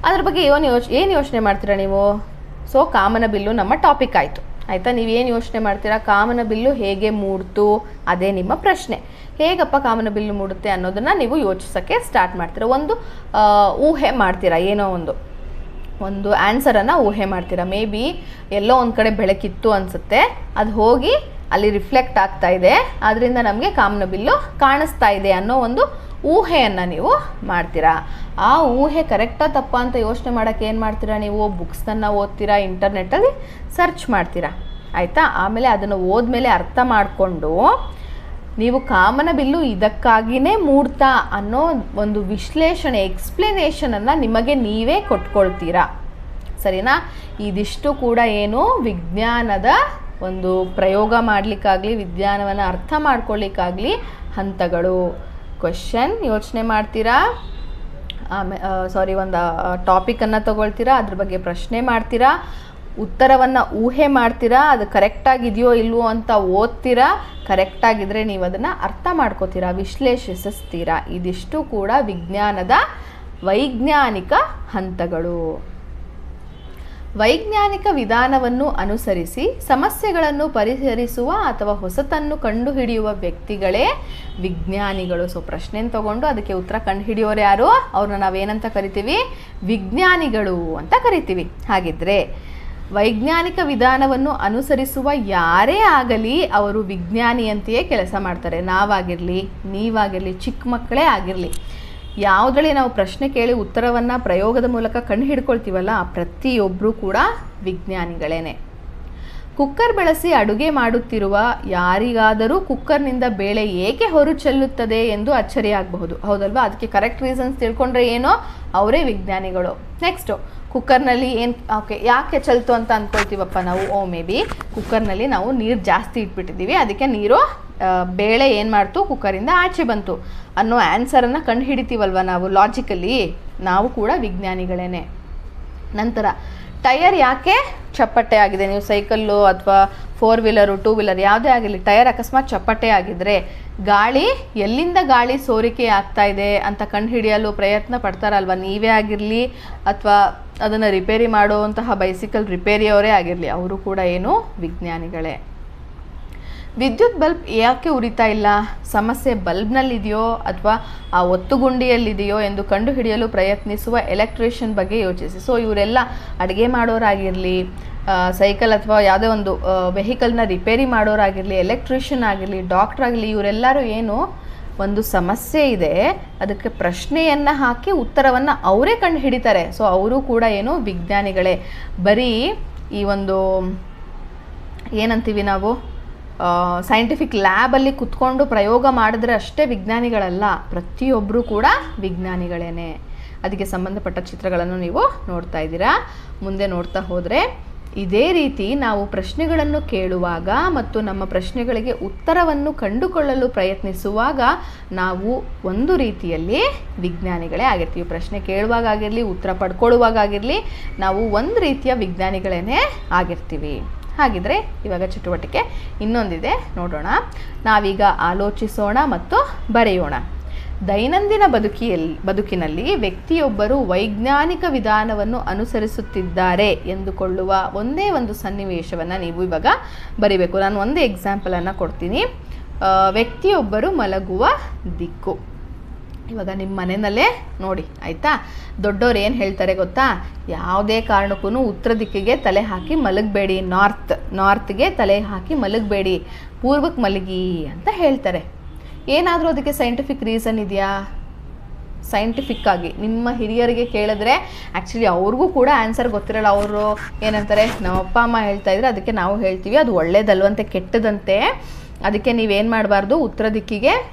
ಅದ್ರ ಬಗ್ಗೆ ಏನು ಯೋಚನೆ ಮಾಡ್ತೀರಾ ನೀವು? ಸೊ ಕಾಮನ ಬಿಲ್ಲು ನಮ್ಮ ಟಾಪಿಕ್ ಆಯಿತು, ಆಯಿತಾ? ನೀವೇನು ಯೋಚನೆ ಮಾಡ್ತೀರಾ, ಕಾಮನ ಬಿಲ್ಲು ಹೇಗೆ ಮೂಡ್ತು, ಅದೇ ನಿಮ್ಮ ಪ್ರಶ್ನೆ. ಹೇಗಪ್ಪ ಕಾಮನ ಬಿಲ್ಲು ಮೂಡುತ್ತೆ ಅನ್ನೋದನ್ನು ನೀವು ಯೋಚಿಸೋಕ್ಕೆ ಸ್ಟಾರ್ಟ್ ಮಾಡ್ತೀರಾ. ಒಂದು ಊಹೆ ಮಾಡ್ತೀರಾ, ಏನೋ ಒಂದು ಆನ್ಸರನ್ನು ಊಹೆ ಮಾಡ್ತೀರಾ. ಮೇ ಬಿ ಎಲ್ಲೋ ಒಂದು ಕಡೆ ಬೆಳಕಿತ್ತು ಅನಿಸುತ್ತೆ, ಅದು ಹೋಗಿ ಅಲ್ಲಿ ರಿಫ್ಲೆಕ್ಟ್ ಆಗ್ತಾ ಇದೆ, ಅದರಿಂದ ನಮಗೆ ಕಾಮನ ಬಿಲ್ಲು ಕಾಣಿಸ್ತಾ ಇದೆ ಅನ್ನೋ ಒಂದು ಊಹೆಯನ್ನು ನೀವು ಮಾಡ್ತೀರಾ. ಆ ಊಹೆ ಕರೆಕ್ಟಾ ತಪ್ಪಾ ಅಂತ ಯೋಚನೆ ಮಾಡೋಕ್ಕೆ ಏನು ಮಾಡ್ತೀರಾ, ನೀವು ಬುಕ್ಸನ್ನು ಓದ್ತೀರಾ, ಇಂಟರ್ನೆಟ್ಟಲ್ಲಿ ಸರ್ಚ್ ಮಾಡ್ತೀರಾ, ಆಯಿತಾ? ಆಮೇಲೆ ಅದನ್ನು ಓದ್ಮೇಲೆ ಅರ್ಥ ಮಾಡಿಕೊಂಡು ನೀವು ಕಾಮನ ಬಿಲ್ಲು ಇದಕ್ಕಾಗಿಯೇ ಮೂಡ್ತಾ ಅನ್ನೋ ಒಂದು ವಿಶ್ಲೇಷಣೆ, ಎಕ್ಸ್ಪ್ಲನೇಷನನ್ನು ನಿಮಗೆ ನೀವೇ ಕೊಟ್ಕೊಳ್ತೀರಾ, ಸರಿನಾ? ಇದಿಷ್ಟು ಕೂಡ ಏನು, ವಿಜ್ಞಾನದ ಒಂದು ಪ್ರಯೋಗ ಮಾಡಲಿಕ್ಕಾಗಲಿ ವಿಜ್ಞಾನವನ್ನು ಅರ್ಥ ಮಾಡ್ಕೊಳ್ಳಿಕ್ಕಾಗಲಿ ಹಂತಗಳು. ಕ್ವೆಶನ್ ಯೋಚನೆ ಮಾಡ್ತೀರಾ, ಒಂದು ಟಾಪಿಕನ್ನು ತಗೊಳ್ತೀರಾ, ಅದ್ರ ಬಗ್ಗೆ ಪ್ರಶ್ನೆ ಮಾಡ್ತೀರಾ, ಉತ್ತರವನ್ನು ಊಹೆ ಮಾಡ್ತೀರಾ, ಅದು ಕರೆಕ್ಟಾಗಿದೆಯೋ ಇಲ್ವೋ ಅಂತ ಓದ್ತೀರಾ, ಕರೆಕ್ಟಾಗಿದ್ದರೆ ನೀವು ಅದನ್ನು ಅರ್ಥ ಮಾಡ್ಕೋತೀರಾ, ವಿಶ್ಲೇಷಿಸ್ತೀರಾ. ಇದಿಷ್ಟು ಕೂಡ ವಿಜ್ಞಾನದ ವೈಜ್ಞಾನಿಕ ಹಂತಗಳು. ವೈಜ್ಞಾನಿಕ ವಿಧಾನವನ್ನು ಅನುಸರಿಸಿ ಸಮಸ್ಯೆಗಳನ್ನು ಪರಿಹರಿಸುವ ಅಥವಾ ಹೊಸತನ್ನು ಕಂಡುಹಿಡಿಯುವ ವ್ಯಕ್ತಿಗಳೇ ವಿಜ್ಞಾನಿಗಳು. ಸೊ ಪ್ರಶ್ನೆಯನ್ನು ತಗೊಂಡು ಅದಕ್ಕೆ ಉತ್ತರ ಕಂಡುಹಿಡಿಯೋರು ಯಾರು, ಅವ್ರನ್ನ ನಾವೇನಂತ ಕರಿತೀವಿ, ವಿಜ್ಞಾನಿಗಳು ಅಂತ ಕರಿತೀವಿ. ಹಾಗಿದ್ರೆ ವೈಜ್ಞಾನಿಕ ವಿಧಾನವನ್ನು ಅನುಸರಿಸುವ ಯಾರೇ ಆಗಲಿ ಅವರು ವಿಜ್ಞಾನಿಯಂತೆಯೇ ಕೆಲಸ ಮಾಡ್ತಾರೆ. ನಾವಾಗಿರಲಿ, ನೀವಾಗಿರಲಿ, ಚಿಕ್ಕ ಮಕ್ಕಳೇ ಆಗಿರಲಿ, ಯಾವುದ್ರಲ್ಲಿ ನಾವು ಪ್ರಶ್ನೆ ಕೇಳಿ ಉತ್ತರವನ್ನು ಪ್ರಯೋಗದ ಮೂಲಕ ಕಂಡು ಹಿಡ್ಕೊಳ್ತೀವಲ್ಲ ಆ ಪ್ರತಿಯೊಬ್ಬರೂ ಕೂಡ ವಿಜ್ಞಾನಿಗಳೇನೆ. ಕುಕ್ಕರ್ ಬಳಸಿ ಅಡುಗೆ ಮಾಡುತ್ತಿರುವ ಯಾರಿಗಾದರೂ ಕುಕ್ಕರ್ನಿಂದ ಬೇಳೆ ಏಕೆ ಹೊರ ಚೆಲ್ಲುತ್ತದೆ ಎಂದು ಅಚ್ಚರಿಯಾಗಬಹುದು, ಹೌದಲ್ವಾ? ಅದಕ್ಕೆ ಕರೆಕ್ಟ್ ರೀಸನ್ಸ್ ತಿಳ್ಕೊಂಡ್ರೆ ಏನೋ ಅವರೇ ವಿಜ್ಞಾನಿಗಳು. ನೆಕ್ಸ್ಟು ಕುಕ್ಕರ್ನಲ್ಲಿ ಯಾಕೆ ಚೆಲ್ತು ಅಂತ ಅಂದ್ಕೊಳ್ತೀವಪ್ಪ ನಾವು, ಮೇ ಬಿ ಕುಕ್ಕರ್ನಲ್ಲಿ ನಾವು ನೀರು ಜಾಸ್ತಿ ಇಟ್ಬಿಟ್ಟಿದ್ದೀವಿ, ಅದಕ್ಕೆ ನೀರು ಬೇಳೆ ಏನು ಮಾಡ್ತು, ಕುಕ್ಕರಿಂದ ಆಚೆ ಬಂತು ಅನ್ನೋ ಆನ್ಸರನ್ನು ಕಂಡು ಹಿಡಿತೀವಲ್ವ ನಾವು ಲಾಜಿಕಲಿ, ನಾವು ಕೂಡ ವಿಜ್ಞಾನಿಗಳೇನೆ. ನಂತರ ಟಯರ್ ಯಾಕೆ ಚಪ್ಪಟೆ ಆಗಿದೆ? ನೀವು ಸೈಕಲ್ಲು ಅಥವಾ 4 ವೀಲರು 2 ವೀಲರ್ ಯಾವುದೇ ಆಗಿರಲಿ, ಟಯರ್ ಅಕಸ್ಮಾತ್ ಚಪ್ಪಟೆ ಆಗಿದ್ರೆ ಗಾಳಿ ಎಲ್ಲಿಂದ ಗಾಳಿ ಸೋರಿಕೆ ಆಗ್ತಾ ಇದೆ ಅಂತ ಕಂಡುಹಿಡಿಯಲು ಪ್ರಯತ್ನ ಪಡ್ತಾರಲ್ವ, ನೀವೇ ಆಗಿರಲಿ ಅಥವಾ ಅದನ್ನು ರಿಪೇರಿ ಮಾಡುವಂತಹ ಬೈಸಿಕಲ್ ರಿಪೇರಿಯವರೇ ಆಗಿರಲಿ, ಅವರು ಕೂಡ ಏನು ವಿಜ್ಞಾನಿಗಳೇ. ವಿದ್ಯುತ್ ಬಲ್ಬ್ ಯಾಕೆ ಉರಿತಾ ಇಲ್ಲ? ಸಮಸ್ಯೆ ಬಲ್ಬ್ನಲ್ಲಿದೆಯೋ ಅಥವಾ ಆ ಒತ್ತುಗುಂಡಿಯಲ್ಲಿದೆಯೋ ಎಂದು ಕಂಡುಹಿಡಿಯಲು ಪ್ರಯತ್ನಿಸುವ ಎಲೆಕ್ಟ್ರಿಷಿಯನ್ ಬಗ್ಗೆ ಯೋಚಿಸಿ. ಸೊ ಇವರೆಲ್ಲ ಅಡುಗೆ ಮಾಡೋರಾಗಿರಲಿ, ಸೈಕಲ್ ಅಥವಾ ಯಾವುದೇ ಒಂದು ವೆಹಿಕಲ್ನ ರಿಪೇರಿ ಮಾಡೋರಾಗಿರಲಿ, ಎಲೆಕ್ಟ್ರಿಷಿಯನ್ ಆಗಿರಲಿ, ಡಾಕ್ಟ್ರ್ ಆಗಲಿ, ಇವರೆಲ್ಲರೂ ಏನು ಒಂದು ಸಮಸ್ಯೆ ಇದೆ ಅದಕ್ಕೆ ಪ್ರಶ್ನೆಯನ್ನು ಹಾಕಿ ಉತ್ತರವನ್ನು ಅವರೇ ಕಂಡು ಹಿಡಿತಾರೆ. ಸೊ ಅವರು ಕೂಡ ಏನು ವಿಜ್ಞಾನಿಗಳೇ. ಬರೀ ಈ ಒಂದು ಏನಂತೀವಿ ನಾವು ಸೈಂಟಿಫಿಕ್ ಲ್ಯಾಬಲ್ಲಿ ಕುತ್ಕೊಂಡು ಪ್ರಯೋಗ ಮಾಡಿದ್ರೆ ಅಷ್ಟೇ ವಿಜ್ಞಾನಿಗಳಲ್ಲ, ಪ್ರತಿಯೊಬ್ಬರೂ ಕೂಡ ವಿಜ್ಞಾನಿಗಳೇನೆ. ಅದಕ್ಕೆ ಸಂಬಂಧಪಟ್ಟ ಚಿತ್ರಗಳನ್ನು ನೀವು ನೋಡ್ತಾ ಇದ್ದೀರಾ. ಮುಂದೆ ನೋಡ್ತಾ ಹೋದರೆ ಇದೇ ರೀತಿ ನಾವು ಪ್ರಶ್ನೆಗಳನ್ನು ಕೇಳುವಾಗ ಮತ್ತು ನಮ್ಮ ಪ್ರಶ್ನೆಗಳಿಗೆ ಉತ್ತರವನ್ನು ಕಂಡುಕೊಳ್ಳಲು ಪ್ರಯತ್ನಿಸುವಾಗ ನಾವು ಒಂದು ರೀತಿಯಲ್ಲಿ ವಿಜ್ಞಾನಿಗಳೇ ಆಗಿರ್ತೀವಿ. ಪ್ರಶ್ನೆ ಕೇಳುವಾಗಾಗಿರಲಿ, ಉತ್ತರ ಪಡ್ಕೊಳ್ಳುವಾಗಾಗಿರಲಿ, ನಾವು ಒಂದು ರೀತಿಯ ವಿಜ್ಞಾನಿಗಳೇ ಆಗಿರ್ತೀವಿ. ಹಾಗಿದ್ರೆ ಇವಾಗ ಚಟುವಟಿಕೆ ಇನ್ನೊಂದಿದೆ, ನೋಡೋಣ. ನಾವೀಗ ಆಲೋಚಿಸೋಣ ಮತ್ತು ಬರೆಯೋಣ. ದೈನಂದಿನ ಬದುಕಿನಲ್ಲಿ ವ್ಯಕ್ತಿಯೊಬ್ಬರು ವೈಜ್ಞಾನಿಕ ವಿಧಾನವನ್ನು ಅನುಸರಿಸುತ್ತಿದ್ದಾರೆ ಎಂದುಕೊಳ್ಳುವ ಒಂದೇ ಒಂದು ಸನ್ನಿವೇಶವನ್ನು ನೀವು ಇವಾಗ ಬರಿಬೇಕು. ನಾನು ಒಂದು ಎಕ್ಸಾಂಪಲನ್ನು ಕೊಡ್ತೀನಿ. ವ್ಯಕ್ತಿಯೊಬ್ಬರು ಮಲಗುವ ದಿಕ್ಕು. ಇವಾಗ ನಿಮ್ಮ ಮನೆಯಲ್ಲೇ ನೋಡಿ, ಆಯಿತಾ? ದೊಡ್ಡವ್ರು ಏನು ಹೇಳ್ತಾರೆ ಗೊತ್ತಾ? ಯಾವುದೇ ಕಾರಣಕ್ಕೂ ಉತ್ತರ ದಿಕ್ಕಿಗೆ ತಲೆ ಹಾಕಿ ಮಲಗಬೇಡಿ, ನಾರ್ತ್ಗೆ ತಲೆ ಹಾಕಿ ಮಲಗಬೇಡಿ, ಪೂರ್ವಕ್ಕೆ ಮಲಗಿ ಅಂತ ಹೇಳ್ತಾರೆ. ಏನಾದರೂ ಅದಕ್ಕೆ ಸೈಂಟಿಫಿಕ್ ರೀಸನ್ ಇದೆಯಾ? ಸೈಂಟಿಫಿಕ್ಕಾಗಿ ನಿಮ್ಮ ಹಿರಿಯರಿಗೆ ಕೇಳಿದ್ರೆ ಆ್ಯಕ್ಚುಲಿ ಅವ್ರಿಗೂ ಕೂಡ ಆನ್ಸರ್ ಗೊತ್ತಿರಲ್ಲ. ಅವರು ಏನಂತಾರೆ, ನಮ್ಮ ಅಪ್ಪ ಅಮ್ಮ ಹೇಳ್ತಾ ಇದ್ರೆ ಅದಕ್ಕೆ ನಾವು ಹೇಳ್ತೀವಿ ಅದು ಒಳ್ಳೇದಲ್ವಂತೆ ಕೆಟ್ಟದಂತೆ, ಅದಕ್ಕೆ ನೀವೇನು ಮಾಡಬಾರ್ದು, ಉತ್ತರದ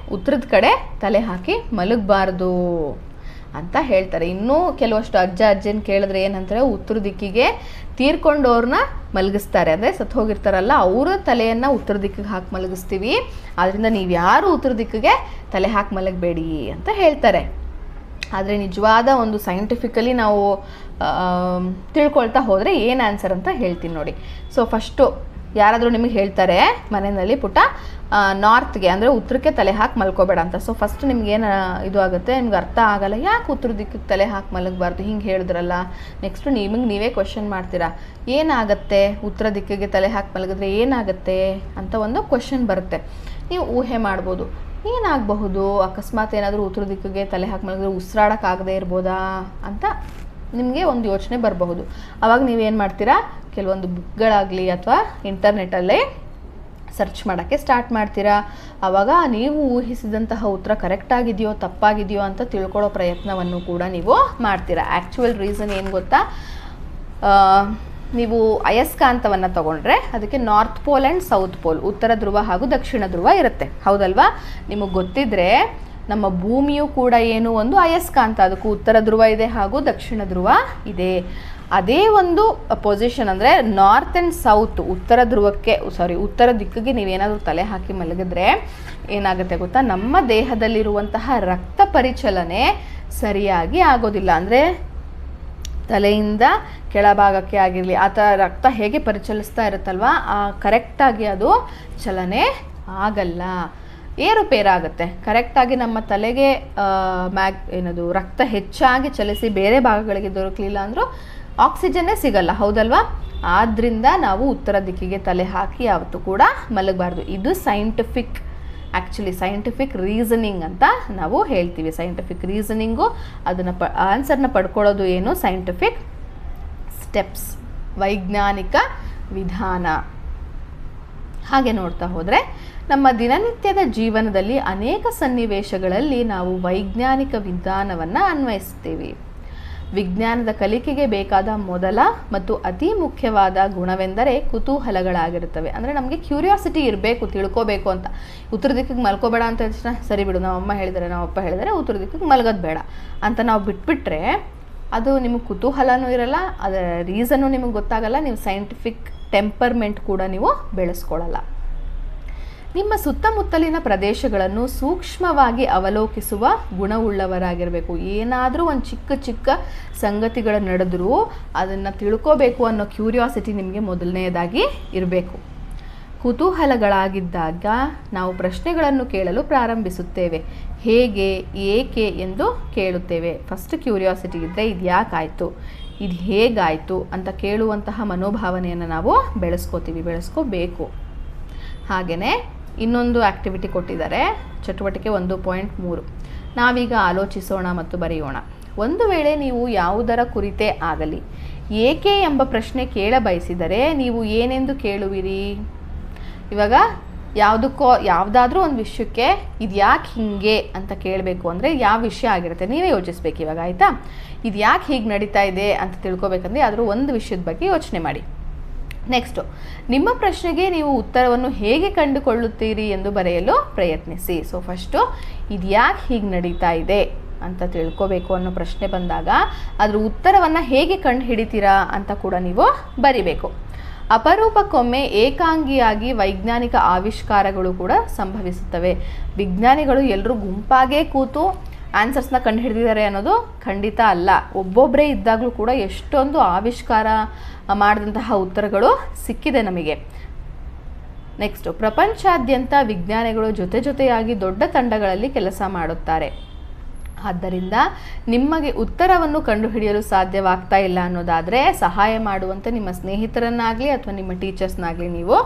ಕಡೆ ತಲೆ ಹಾಕಿ ಮಲಗಬಾರ್ದು ಅಂತ ಹೇಳ್ತಾರೆ. ಇನ್ನೂ ಕೆಲವಷ್ಟು ಅಜ್ಜನ ಕೇಳಿದ್ರೆ ಏನಂತಾರೆ, ಉತ್ತರ ದಿಕ್ಕಿಗೆ ತೀರ್ಕೊಂಡವ್ರನ್ನ ಮಲಗಿಸ್ತಾರೆ, ಅಂದರೆ ಸತ್ತು ಹೋಗಿರ್ತಾರಲ್ಲ ಅವರ ತಲೆಯನ್ನು ಉತ್ತರ ದಿಕ್ಕಿಗೆ ಹಾಕಿ ಮಲಗಿಸ್ತೀವಿ, ಆದ್ದರಿಂದ ನೀವು ಯಾರು ಉತ್ತರ ದಿಕ್ಕಿಗೆ ತಲೆ ಹಾಕಿ ಮಲಗಬೇಡಿ ಅಂತ ಹೇಳ್ತಾರೆ. ಆದರೆ ನಿಜವಾದ ಒಂದು ಸೈಂಟಿಫಿಕಲಿ ನಾವು ತಿಳ್ಕೊಳ್ತಾ ಹೋದರೆ ಏನು ಆನ್ಸರ್ ಅಂತ ಹೇಳ್ತೀನಿ ನೋಡಿ. ಸೊ ಫಸ್ಟು ಯಾರಾದರೂ ನಿಮಗೆ ಹೇಳ್ತಾರೆ ಮನೆಯಲ್ಲಿ, ಪುಟ್ಟ ನಾರ್ತ್ಗೆ ಅಂದರೆ ಉತ್ತರಕ್ಕೆ ತಲೆ ಹಾಕಿ ಮಲ್ಕೋಬೇಡ ಅಂತ. ಸೊ ಫಸ್ಟ್ ನಿಮ್ಗೇನು ಇದು ಆಗುತ್ತೆ, ನಿಮ್ಗೆ ಅರ್ಥ ಆಗಲ್ಲ, ಯಾಕೆ ಉತ್ತರ ದಿಕ್ಕಿಗೆ ತಲೆ ಹಾಕಿ ಮಲಗಬಾರ್ದು ಹಿಂಗೆ ಹೇಳಿದ್ರಲ್ಲ. ನೆಕ್ಸ್ಟು ನೀವೇ ಕ್ವೆಶನ್ ಮಾಡ್ತೀರಾ, ಏನಾಗುತ್ತೆ ಉತ್ತರ ದಿಕ್ಕಿಗೆ ತಲೆ ಹಾಕಿ ಮಲಗಿದ್ರೆ ಏನಾಗುತ್ತೆ ಅಂತ ಒಂದು ಕ್ವೆಶನ್ ಬರುತ್ತೆ. ನೀವು ಊಹೆ ಮಾಡ್ಬೋದು, ಏನಾಗಬಹುದು, ಅಕಸ್ಮಾತ್ ಏನಾದರೂ ಉತ್ತರ ದಿಕ್ಕಿಗೆ ತಲೆ ಹಾಕಿ ಮಲಗಿದ್ರೆ ಉಸಿರಾಡೋಕ್ಕಾಗದೇ ಇರ್ಬೋದಾ ಅಂತ ನಿಮಗೆ ಒಂದು ಯೋಚನೆ ಬರಬಹುದು. ಆವಾಗ ನೀವೇನು ಮಾಡ್ತೀರಾ, ಕೆಲವೊಂದು ಬುಕ್ಗಳಾಗಲಿ ಅಥವಾ ಇಂಟರ್ನೆಟ್ಟಲ್ಲೇ ಸರ್ಚ್ ಮಾಡೋಕ್ಕೆ ಸ್ಟಾರ್ಟ್ ಮಾಡ್ತೀರಾ. ಆವಾಗ ನೀವು ಊಹಿಸಿದಂತಹ ಉತ್ತರ ಕರೆಕ್ಟಾಗಿದೆಯೋ ತಪ್ಪಾಗಿದೆಯೋ ಅಂತ ತಿಳ್ಕೊಳ್ಳೋ ಪ್ರಯತ್ನವನ್ನು ಕೂಡ ನೀವು ಮಾಡ್ತೀರಾ. ಆ್ಯಕ್ಚುಯಲ್ ರೀಸನ್ ಏನು ಗೊತ್ತಾ, ನೀವು ಅಯಸ್ಕಾಂತವನ್ನು ತಗೊಂಡ್ರೆ ಅದಕ್ಕೆ north pole and south pole, ಉತ್ತರ ಧ್ರುವ ಹಾಗೂ ದಕ್ಷಿಣ ಧ್ರುವ ಇರುತ್ತೆ, ಹೌದಲ್ವಾ? ನಿಮಗೆ ಗೊತ್ತಿದ್ದರೆ ನಮ್ಮ ಭೂಮಿಯು ಕೂಡ ಏನು ಒಂದು ಅಯಸ್ಕಾಂತ, ಅದಕ್ಕೂ ಉತ್ತರ ಧ್ರುವ ಇದೆ ಹಾಗೂ ದಕ್ಷಿಣ ಧ್ರುವ ಇದೆ. ಅದೇ ಒಂದು ಪೊಸಿಷನ್ ಅಂದರೆ ನಾರ್ತ್ ಆ್ಯಂಡ್ ಸೌತ್, ಉತ್ತರ ದಿಕ್ಕಿಗೆ ನೀವೇನಾದರೂ ತಲೆ ಹಾಕಿ ಮಲಗಿದ್ರೆ ಏನಾಗುತ್ತೆ ಗೊತ್ತಾ, ನಮ್ಮ ದೇಹದಲ್ಲಿರುವಂತಹ ರಕ್ತ ಪರಿಚಲನೆ ಸರಿಯಾಗಿ ಆಗೋದಿಲ್ಲ. ಅಂದರೆ ತಲೆಯಿಂದ ಕೆಳಭಾಗಕ್ಕೆ ಆಗಿರಲಿ ಆ ಥರ ರಕ್ತ ಹೇಗೆ ಪರಿಚಲಿಸ್ತಾ ಇರುತ್ತಲ್ವ, ಕರೆಕ್ಟಾಗಿ ಅದು ಚಲನೆ ಆಗಲ್ಲ, ಏರುಪೇರಾಗುತ್ತೆ. ಕರೆಕ್ಟಾಗಿ ನಮ್ಮ ತಲೆಗೆ ರಕ್ತ ಹೆಚ್ಚಾಗಿ ಚಲಿಸಿ ಬೇರೆ ಭಾಗಗಳಿಗೆ ದೊರಕಲಿಲ್ಲ ಅಂದರೂ ಆಕ್ಸಿಜನ್ನೇ ಸಿಗಲ್ಲ, ಹೌದಲ್ವಾ? ಆದ್ದರಿಂದ ನಾವು ಉತ್ತರ ದಿಕ್ಕಿಗೆ ತಲೆ ಹಾಕಿ ಯಾವತ್ತೂ ಕೂಡ ಮಲಗಬಾರ್ದು. ಇದು ಸೈಂಟಿಫಿಕ್ ರೀಸನಿಂಗ್ ಅಂತ ನಾವು ಹೇಳ್ತೀವಿ. ಸೈಂಟಿಫಿಕ್ ರೀಸನಿಂಗು ಅದನ್ನು ಆನ್ಸರ್ನ ಪಡ್ಕೊಳ್ಳೋದು ಏನು, ಸೈಂಟಿಫಿಕ್ ಸ್ಟೆಪ್ಸ್, ವೈಜ್ಞಾನಿಕ ವಿಧಾನ. ಹಾಗೆ ನೋಡ್ತಾ ಹೋದರೆ ನಮ್ಮ ದಿನನಿತ್ಯದ ಜೀವನದಲ್ಲಿ ಅನೇಕ ಸನ್ನಿವೇಶಗಳಲ್ಲಿ ನಾವು ವೈಜ್ಞಾನಿಕ ವಿಧಾನವನ್ನು ಅನ್ವಯಿಸ್ತೀವಿ. ವಿಜ್ಞಾನದ ಕಲಿಕೆಗೆ ಬೇಕಾದ ಮೊದಲ ಮತ್ತು ಅತಿ ಮುಖ್ಯವಾದ ಗುಣವೆಂದರೆ ಕುತೂಹಲಗಳಾಗಿರುತ್ತವೆ. ಅಂದರೆ ನಮಗೆ ಕ್ಯೂರಿಯಾಸಿಟಿ ಇರಬೇಕು, ತಿಳ್ಕೋಬೇಕು ಅಂತ. ಉತ್ತರ ದಿಕ್ಕಿಗೆ ಮಲ್ಕೋಬೇಡ ಅಂತ ತಕ್ಷಣ ಸರಿ ಬಿಡು, ನಮ್ಮ ಅಪ್ಪ ಹೇಳಿದರೆ ಉತ್ತರ ದಿಕ್ಕಿಗೆ ಮಲಗೋದು ಬೇಡ ಅಂತ ನಾವು ಬಿಟ್ಬಿಟ್ರೆ ಅದು ನಿಮಗೆ ಕುತೂಹಲನೂ ಇರಲ್ಲ, ಅದರ ರೀಸನ್ನು ನಿಮಗೆ ಗೊತ್ತಾಗಲ್ಲ, ನೀವು ಸೈಂಟಿಫಿಕ್ ಟೆಂಪರ್ಮೆಂಟ್ ಕೂಡ ನೀವು ಬೆಳೆಸ್ಕೊಳ್ಳಲ್ಲ. ನಿಮ್ಮ ಸುತ್ತಮುತ್ತಲಿನ ಪ್ರದೇಶಗಳನ್ನು ಸೂಕ್ಷ್ಮವಾಗಿ ಅವಲೋಕಿಸುವ ಗುಣವುಳ್ಳವರಾಗಿರಬೇಕು. ಏನಾದರೂ ಒಂದು ಚಿಕ್ಕ ಚಿಕ್ಕ ಸಂಗತಿಗಳು ನಡೆದರೂ ಅದನ್ನು ತಿಳ್ಕೋಬೇಕು ಅನ್ನೋ ಕ್ಯೂರಿಯಾಸಿಟಿ ನಿಮಗೆ ಮೊದಲನೆಯದಾಗಿ ಇರಬೇಕು. ಕುತೂಹಲಗಳಾಗಿದ್ದಾಗ ನಾವು ಪ್ರಶ್ನೆಗಳನ್ನು ಕೇಳಲು ಪ್ರಾರಂಭಿಸುತ್ತೇವೆ. ಹೇಗೆ, ಏಕೆ ಎಂದು ಕೇಳುತ್ತೇವೆ. ಫಸ್ಟ್ ಕ್ಯೂರಿಯಾಸಿಟಿ ಇದ್ದರೆ ಇದು ಯಾಕಾಯಿತು, ಇದು ಹೇಗಾಯಿತು ಅಂತ ಕೇಳುವಂತಹ ಮನೋಭಾವನೆಯನ್ನು ನಾವು ಬೆಳೆಸ್ಕೋಬೇಕು. ಹಾಗೆಯೇ ಇನ್ನೊಂದು ಆ್ಯಕ್ಟಿವಿಟಿ ಕೊಟ್ಟಿದ್ದಾರೆ, ಚಟುವಟಿಕೆ 1.3. ನಾವೀಗ ಆಲೋಚಿಸೋಣ ಮತ್ತು ಬರೆಯೋಣ. ಒಂದು ವೇಳೆ ನೀವು ಯಾವುದರ ಕುರಿತೇ ಆಗಲಿ ಏಕೆ ಎಂಬ ಪ್ರಶ್ನೆ ಕೇಳ ಬಯಸಿದರೆ ನೀವು ಏನೆಂದು ಕೇಳುವಿರಿ? ಇವಾಗ ಯಾವುದಾದ್ರೂ ಒಂದು ವಿಷಯಕ್ಕೆ ಇದು ಯಾಕೆ ಹೀಗೆ ಅಂತ ಕೇಳಬೇಕು ಅಂದರೆ ಯಾವ ವಿಷಯ ಆಗಿರುತ್ತೆ ನೀವೇ ಯೋಚಿಸ್ಬೇಕು. ಇವಾಗ ಆಯಿತಾ, ಇದು ಯಾಕೆ ಹೀಗೆ ನಡೀತಾ ಇದೆ ಅಂತ ತಿಳ್ಕೊಬೇಕಂದ್ರೆ ಅದರ ಒಂದು ವಿಷಯದ ಬಗ್ಗೆ ಯೋಚನೆ ಮಾಡಿ. ನೆಕ್ಸ್ಟು, ನಿಮ್ಮ ಪ್ರಶ್ನೆಗೆ ನೀವು ಉತ್ತರವನ್ನು ಹೇಗೆ ಕಂಡುಕೊಳ್ಳುತ್ತೀರಿ ಎಂದು ಬರೆಯಲು ಪ್ರಯತ್ನಿಸಿ. ಸೊ ಫಸ್ಟು ಇದು ಯಾಕೆ ಹೀಗೆ ನಡೀತಾ ಇದೆ ಅಂತ ತಿಳ್ಕೊಬೇಕು ಅನ್ನೋ ಪ್ರಶ್ನೆ ಬಂದಾಗ ಅದರ ಉತ್ತರವನ್ನು ಹೇಗೆ ಕಂಡು ಹಿಡಿತೀರಾ ಅಂತ ಕೂಡ ನೀವು ಬರಿಬೇಕು. ಅಪರೂಪಕ್ಕೊಮ್ಮೆ ಏಕಾಂಗಿಯಾಗಿ ವೈಜ್ಞಾನಿಕ ಆವಿಷ್ಕಾರಗಳು ಕೂಡ ಸಂಭವಿಸುತ್ತವೆ. ವಿಜ್ಞಾನಿಗಳು ಎಲ್ಲರೂ ಗುಂಪಾಗೇ ಕೂತು ಆನ್ಸರ್ಸ್ನ ಕಂಡು ಹಿಡಿದಿದ್ದಾರೆ ಅನ್ನೋದು ಖಂಡಿತ ಅಲ್ಲ. ಒಬ್ಬೊಬ್ಬರೇ ಇದ್ದಾಗಲೂ ಕೂಡ ಎಷ್ಟೊಂದು ಆವಿಷ್ಕಾರ ಮಾಡಿದಂತಹ ಉತ್ತರಗಳು ಸಿಕ್ಕಿದೆ ನಮಗೆ. ನೆಕ್ಸ್ಟು, ಪ್ರಪಂಚಾದ್ಯಂತ ವಿಜ್ಞಾನಿಗಳು ಜೊತೆಯಾಗಿ ದೊಡ್ಡ ತಂಡಗಳಲ್ಲಿ ಕೆಲಸ ಮಾಡುತ್ತಾರೆ. ಆದ್ದರಿಂದ ನಿಮಗೆ ಉತ್ತರವನ್ನು ಕಂಡುಹಿಡಿಯಲು ಸಾಧ್ಯವಾಗ್ತಾ ಇಲ್ಲ ಅನ್ನೋದಾದರೆ ಸಹಾಯ ಮಾಡುವಂತೆ ನಿಮ್ಮ ಸ್ನೇಹಿತರನ್ನಾಗಲಿ ಅಥವಾ ನಿಮ್ಮ ಟೀಚರ್ಸ್ನಾಗಲಿ ನೀವು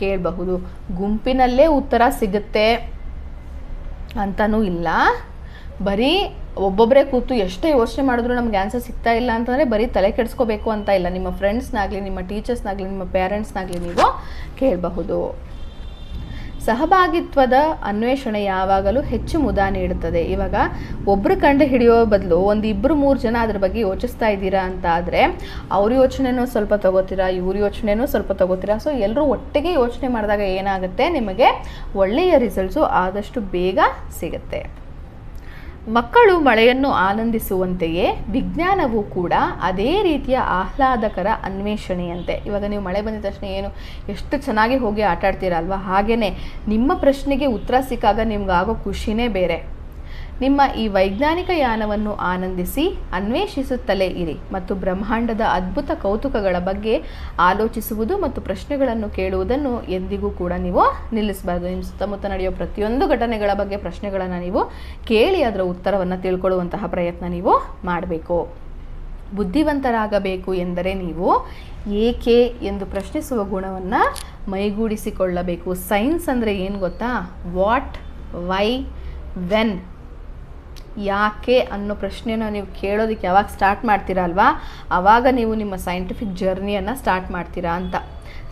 ಕೇಳಬಹುದು. ಗುಂಪಿನಲ್ಲೇ ಉತ್ತರ ಸಿಗುತ್ತೆ ಅಂತನೂ ಇಲ್ಲ. ಬರೀ ಒಬ್ಬೊಬ್ಬರೇ ಕೂತು ಎಷ್ಟೇ ಯೋಚನೆ ಮಾಡಿದ್ರು ನಮ್ಗೆ ಆನ್ಸರ್ ಸಿಗ್ತಾ ಇಲ್ಲ ಅಂತಂದರೆ ಬರೀ ತಲೆ ಕೆಡಿಸ್ಕೋಬೇಕು ಅಂತ ಇಲ್ಲ. ನಿಮ್ಮ ಫ್ರೆಂಡ್ಸ್ನಾಗಲಿ, ನಿಮ್ಮ ಟೀಚರ್ಸ್ನಾಗಲಿ, ನಿಮ್ಮ ಪೇರೆಂಟ್ಸ್ನಾಗಲಿ ನೀವು ಕೇಳಬಹುದು. ಸಹಭಾಗಿತ್ವದ ಅನ್ವೇಷಣೆ ಯಾವಾಗಲೂ ಹೆಚ್ಚು ಮುದ ನೀಡುತ್ತದೆ. ಇವಾಗ ಒಬ್ಬರು ಕಂಡು ಹಿಡಿಯೋ ಬದಲು ಒಂದು 2-3 ಜನ ಅದ್ರ ಬಗ್ಗೆ ಯೋಚಿಸ್ತಾ ಇದ್ದೀರಾ ಅಂತ ಆದರೆ ಅವ್ರ ಯೋಚನೆನೂ ಸ್ವಲ್ಪ ತಗೋತೀರಾ, ಇವ್ರ ಯೋಚನೆನೂ ಸ್ವಲ್ಪ ತಗೋತೀರಾ. ಸೊ ಎಲ್ಲರೂ ಒಟ್ಟಿಗೆ ಯೋಚನೆ ಮಾಡಿದಾಗ ಏನಾಗುತ್ತೆ, ನಿಮಗೆ ಒಳ್ಳೆಯ ರಿಸಲ್ಟ್ಸು ಆದಷ್ಟು ಬೇಗ ಸಿಗುತ್ತೆ. ಮಕ್ಕಳು ಮಳೆಯನ್ನು ಆನಂದಿಸುವಂತೆಯೇ ವಿಜ್ಞಾನವೂ ಕೂಡ ಅದೇ ರೀತಿಯ ಆಹ್ಲಾದಕರ ಅನ್ವೇಷಣೆಯಂತೆ. ಇವಾಗ ನೀವು ಮಳೆ ಬಂದ ತಕ್ಷಣ ಎಷ್ಟು ಚೆನ್ನಾಗಿ ಹೋಗಿ ಆಟ ಆಡ್ತೀರಲ್ವ, ಹಾಗೆಯೇ ನಿಮ್ಮ ಪ್ರಶ್ನೆಗೆ ಉತ್ತರ ಸಿಕ್ಕಾಗ ನಿಮ್ಗಾಗೋ ಖುಷಿನೇ ಬೇರೆ. ನಿಮ್ಮ ಈ ವೈಜ್ಞಾನಿಕ ಯಾನವನ್ನು ಆನಂದಿಸಿ ಅನ್ವೇಷಿಸುತ್ತಲೇ ಇರಿ ಮತ್ತು ಬ್ರಹ್ಮಾಂಡದ ಅದ್ಭುತ ಕೌತುಕಗಳ ಬಗ್ಗೆ ಆಲೋಚಿಸುವುದು ಮತ್ತು ಪ್ರಶ್ನೆಗಳನ್ನು ಕೇಳುವುದನ್ನು ಎಂದಿಗೂ ಕೂಡ ನೀವು ನಿಲ್ಲಿಸಬಾರ್ದು. ನಿಮ್ಮ ಸುತ್ತಮುತ್ತ ನಡೆಯೋ ಪ್ರತಿಯೊಂದು ಘಟನೆಗಳ ಬಗ್ಗೆ ಪ್ರಶ್ನೆಗಳನ್ನು ನೀವು ಕೇಳಿ ಅದರ ಉತ್ತರವನ್ನು ತಿಳ್ಕೊಳ್ಳುವಂತಹ ಪ್ರಯತ್ನ ನೀವು ಮಾಡಬೇಕು. ಬುದ್ಧಿವಂತರಾಗಬೇಕು ಎಂದರೆ ನೀವು ಏಕೆ ಎಂದು ಪ್ರಶ್ನಿಸುವ ಗುಣವನ್ನು ಮೈಗೂಡಿಸಿಕೊಳ್ಳಬೇಕು. ಸೈನ್ಸ್ ಅಂದರೆ ಏನು ಗೊತ್ತಾ? ವಾಟ್, ವೈ, ವೆನ್, ಯಾಕೆ ಅನ್ನೋ ಪ್ರಶ್ನೆಯನ್ನು ನೀವು ಕೇಳೋದಕ್ಕೆ ಯಾವಾಗ ಸ್ಟಾರ್ಟ್ ಮಾಡ್ತೀರಾ ಅಲ್ವಾ, ಆವಾಗ ನೀವು ನಿಮ್ಮ ಸೈಂಟಿಫಿಕ್ ಜರ್ನಿಯನ್ನು ಸ್ಟಾರ್ಟ್ ಮಾಡ್ತೀರಾ ಅಂತ.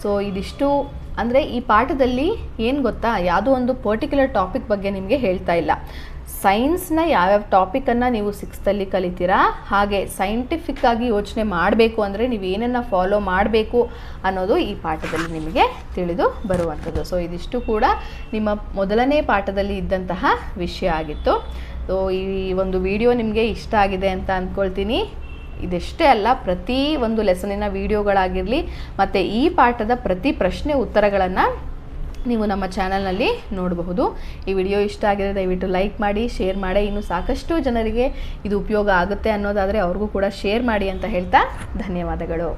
ಸೊ ಇದಿಷ್ಟು ಅಂದರೆ ಈ ಪಾಠದಲ್ಲಿ ಏನು ಗೊತ್ತಾ, ಯಾವುದೋ ಒಂದು ಪರ್ಟಿಕ್ಯುಲರ್ ಟಾಪಿಕ್ ಬಗ್ಗೆ ನಿಮಗೆ ಹೇಳ್ತಾ ಇಲ್ಲ. ಸೈನ್ಸ್ನ ಯಾವ್ಯಾವ ಟಾಪಿಕನ್ನು ನೀವು 6th ಕಲಿತೀರಾ, ಹಾಗೆ ಸೈಂಟಿಫಿಕ್ಕಾಗಿ ಯೋಚನೆ ಮಾಡಬೇಕು ಅಂದರೆ ನೀವು ಏನನ್ನು ಫಾಲೋ ಮಾಡಬೇಕು ಅನ್ನೋದು ಈ ಪಾಠದಲ್ಲಿ ನಿಮಗೆ ತಿಳಿದು ಬರುವಂಥದ್ದು. ಸೊ ಇದಿಷ್ಟು ಕೂಡ ನಿಮ್ಮ ಮೊದಲನೇ ಪಾಠದಲ್ಲಿ ಇದ್ದಂತಹ ವಿಷಯ ಆಗಿತ್ತು. ಸೊ ಈ ಒಂದು ವಿಡಿಯೋ ನಿಮಗೆ ಇಷ್ಟ ಆಗಿದೆ ಅಂತ ಅಂದ್ಕೊಳ್ತೀನಿ. ಇದಷ್ಟೇ ಅಲ್ಲ, ಪ್ರತಿ ಒಂದು ಲೆಸನಿನ ವಿಡಿಯೋಗಳಾಗಿರಲಿ ಮತ್ತು ಈ ಪಾಠದ ಪ್ರತಿ ಪ್ರಶ್ನೆ ಉತ್ತರಗಳನ್ನು ನೀವು ನಮ್ಮ ಚಾನಲ್ನಲ್ಲಿ ನೋಡಬಹುದು. ಈ ವಿಡಿಯೋ ಇಷ್ಟ ಆಗಿದೆ ದಯವಿಟ್ಟು ಲೈಕ್ ಮಾಡಿ, ಶೇರ್ ಮಾಡಿ. ಇನ್ನು ಸಾಕಷ್ಟು ಜನರಿಗೆ ಇದು ಉಪಯೋಗ ಆಗುತ್ತೆ ಅನ್ನೋದಾದರೆ ಅವ್ರಿಗೂ ಕೂಡ ಶೇರ್ ಮಾಡಿ ಅಂತ ಹೇಳ್ತಾ ಧನ್ಯವಾದಗಳು.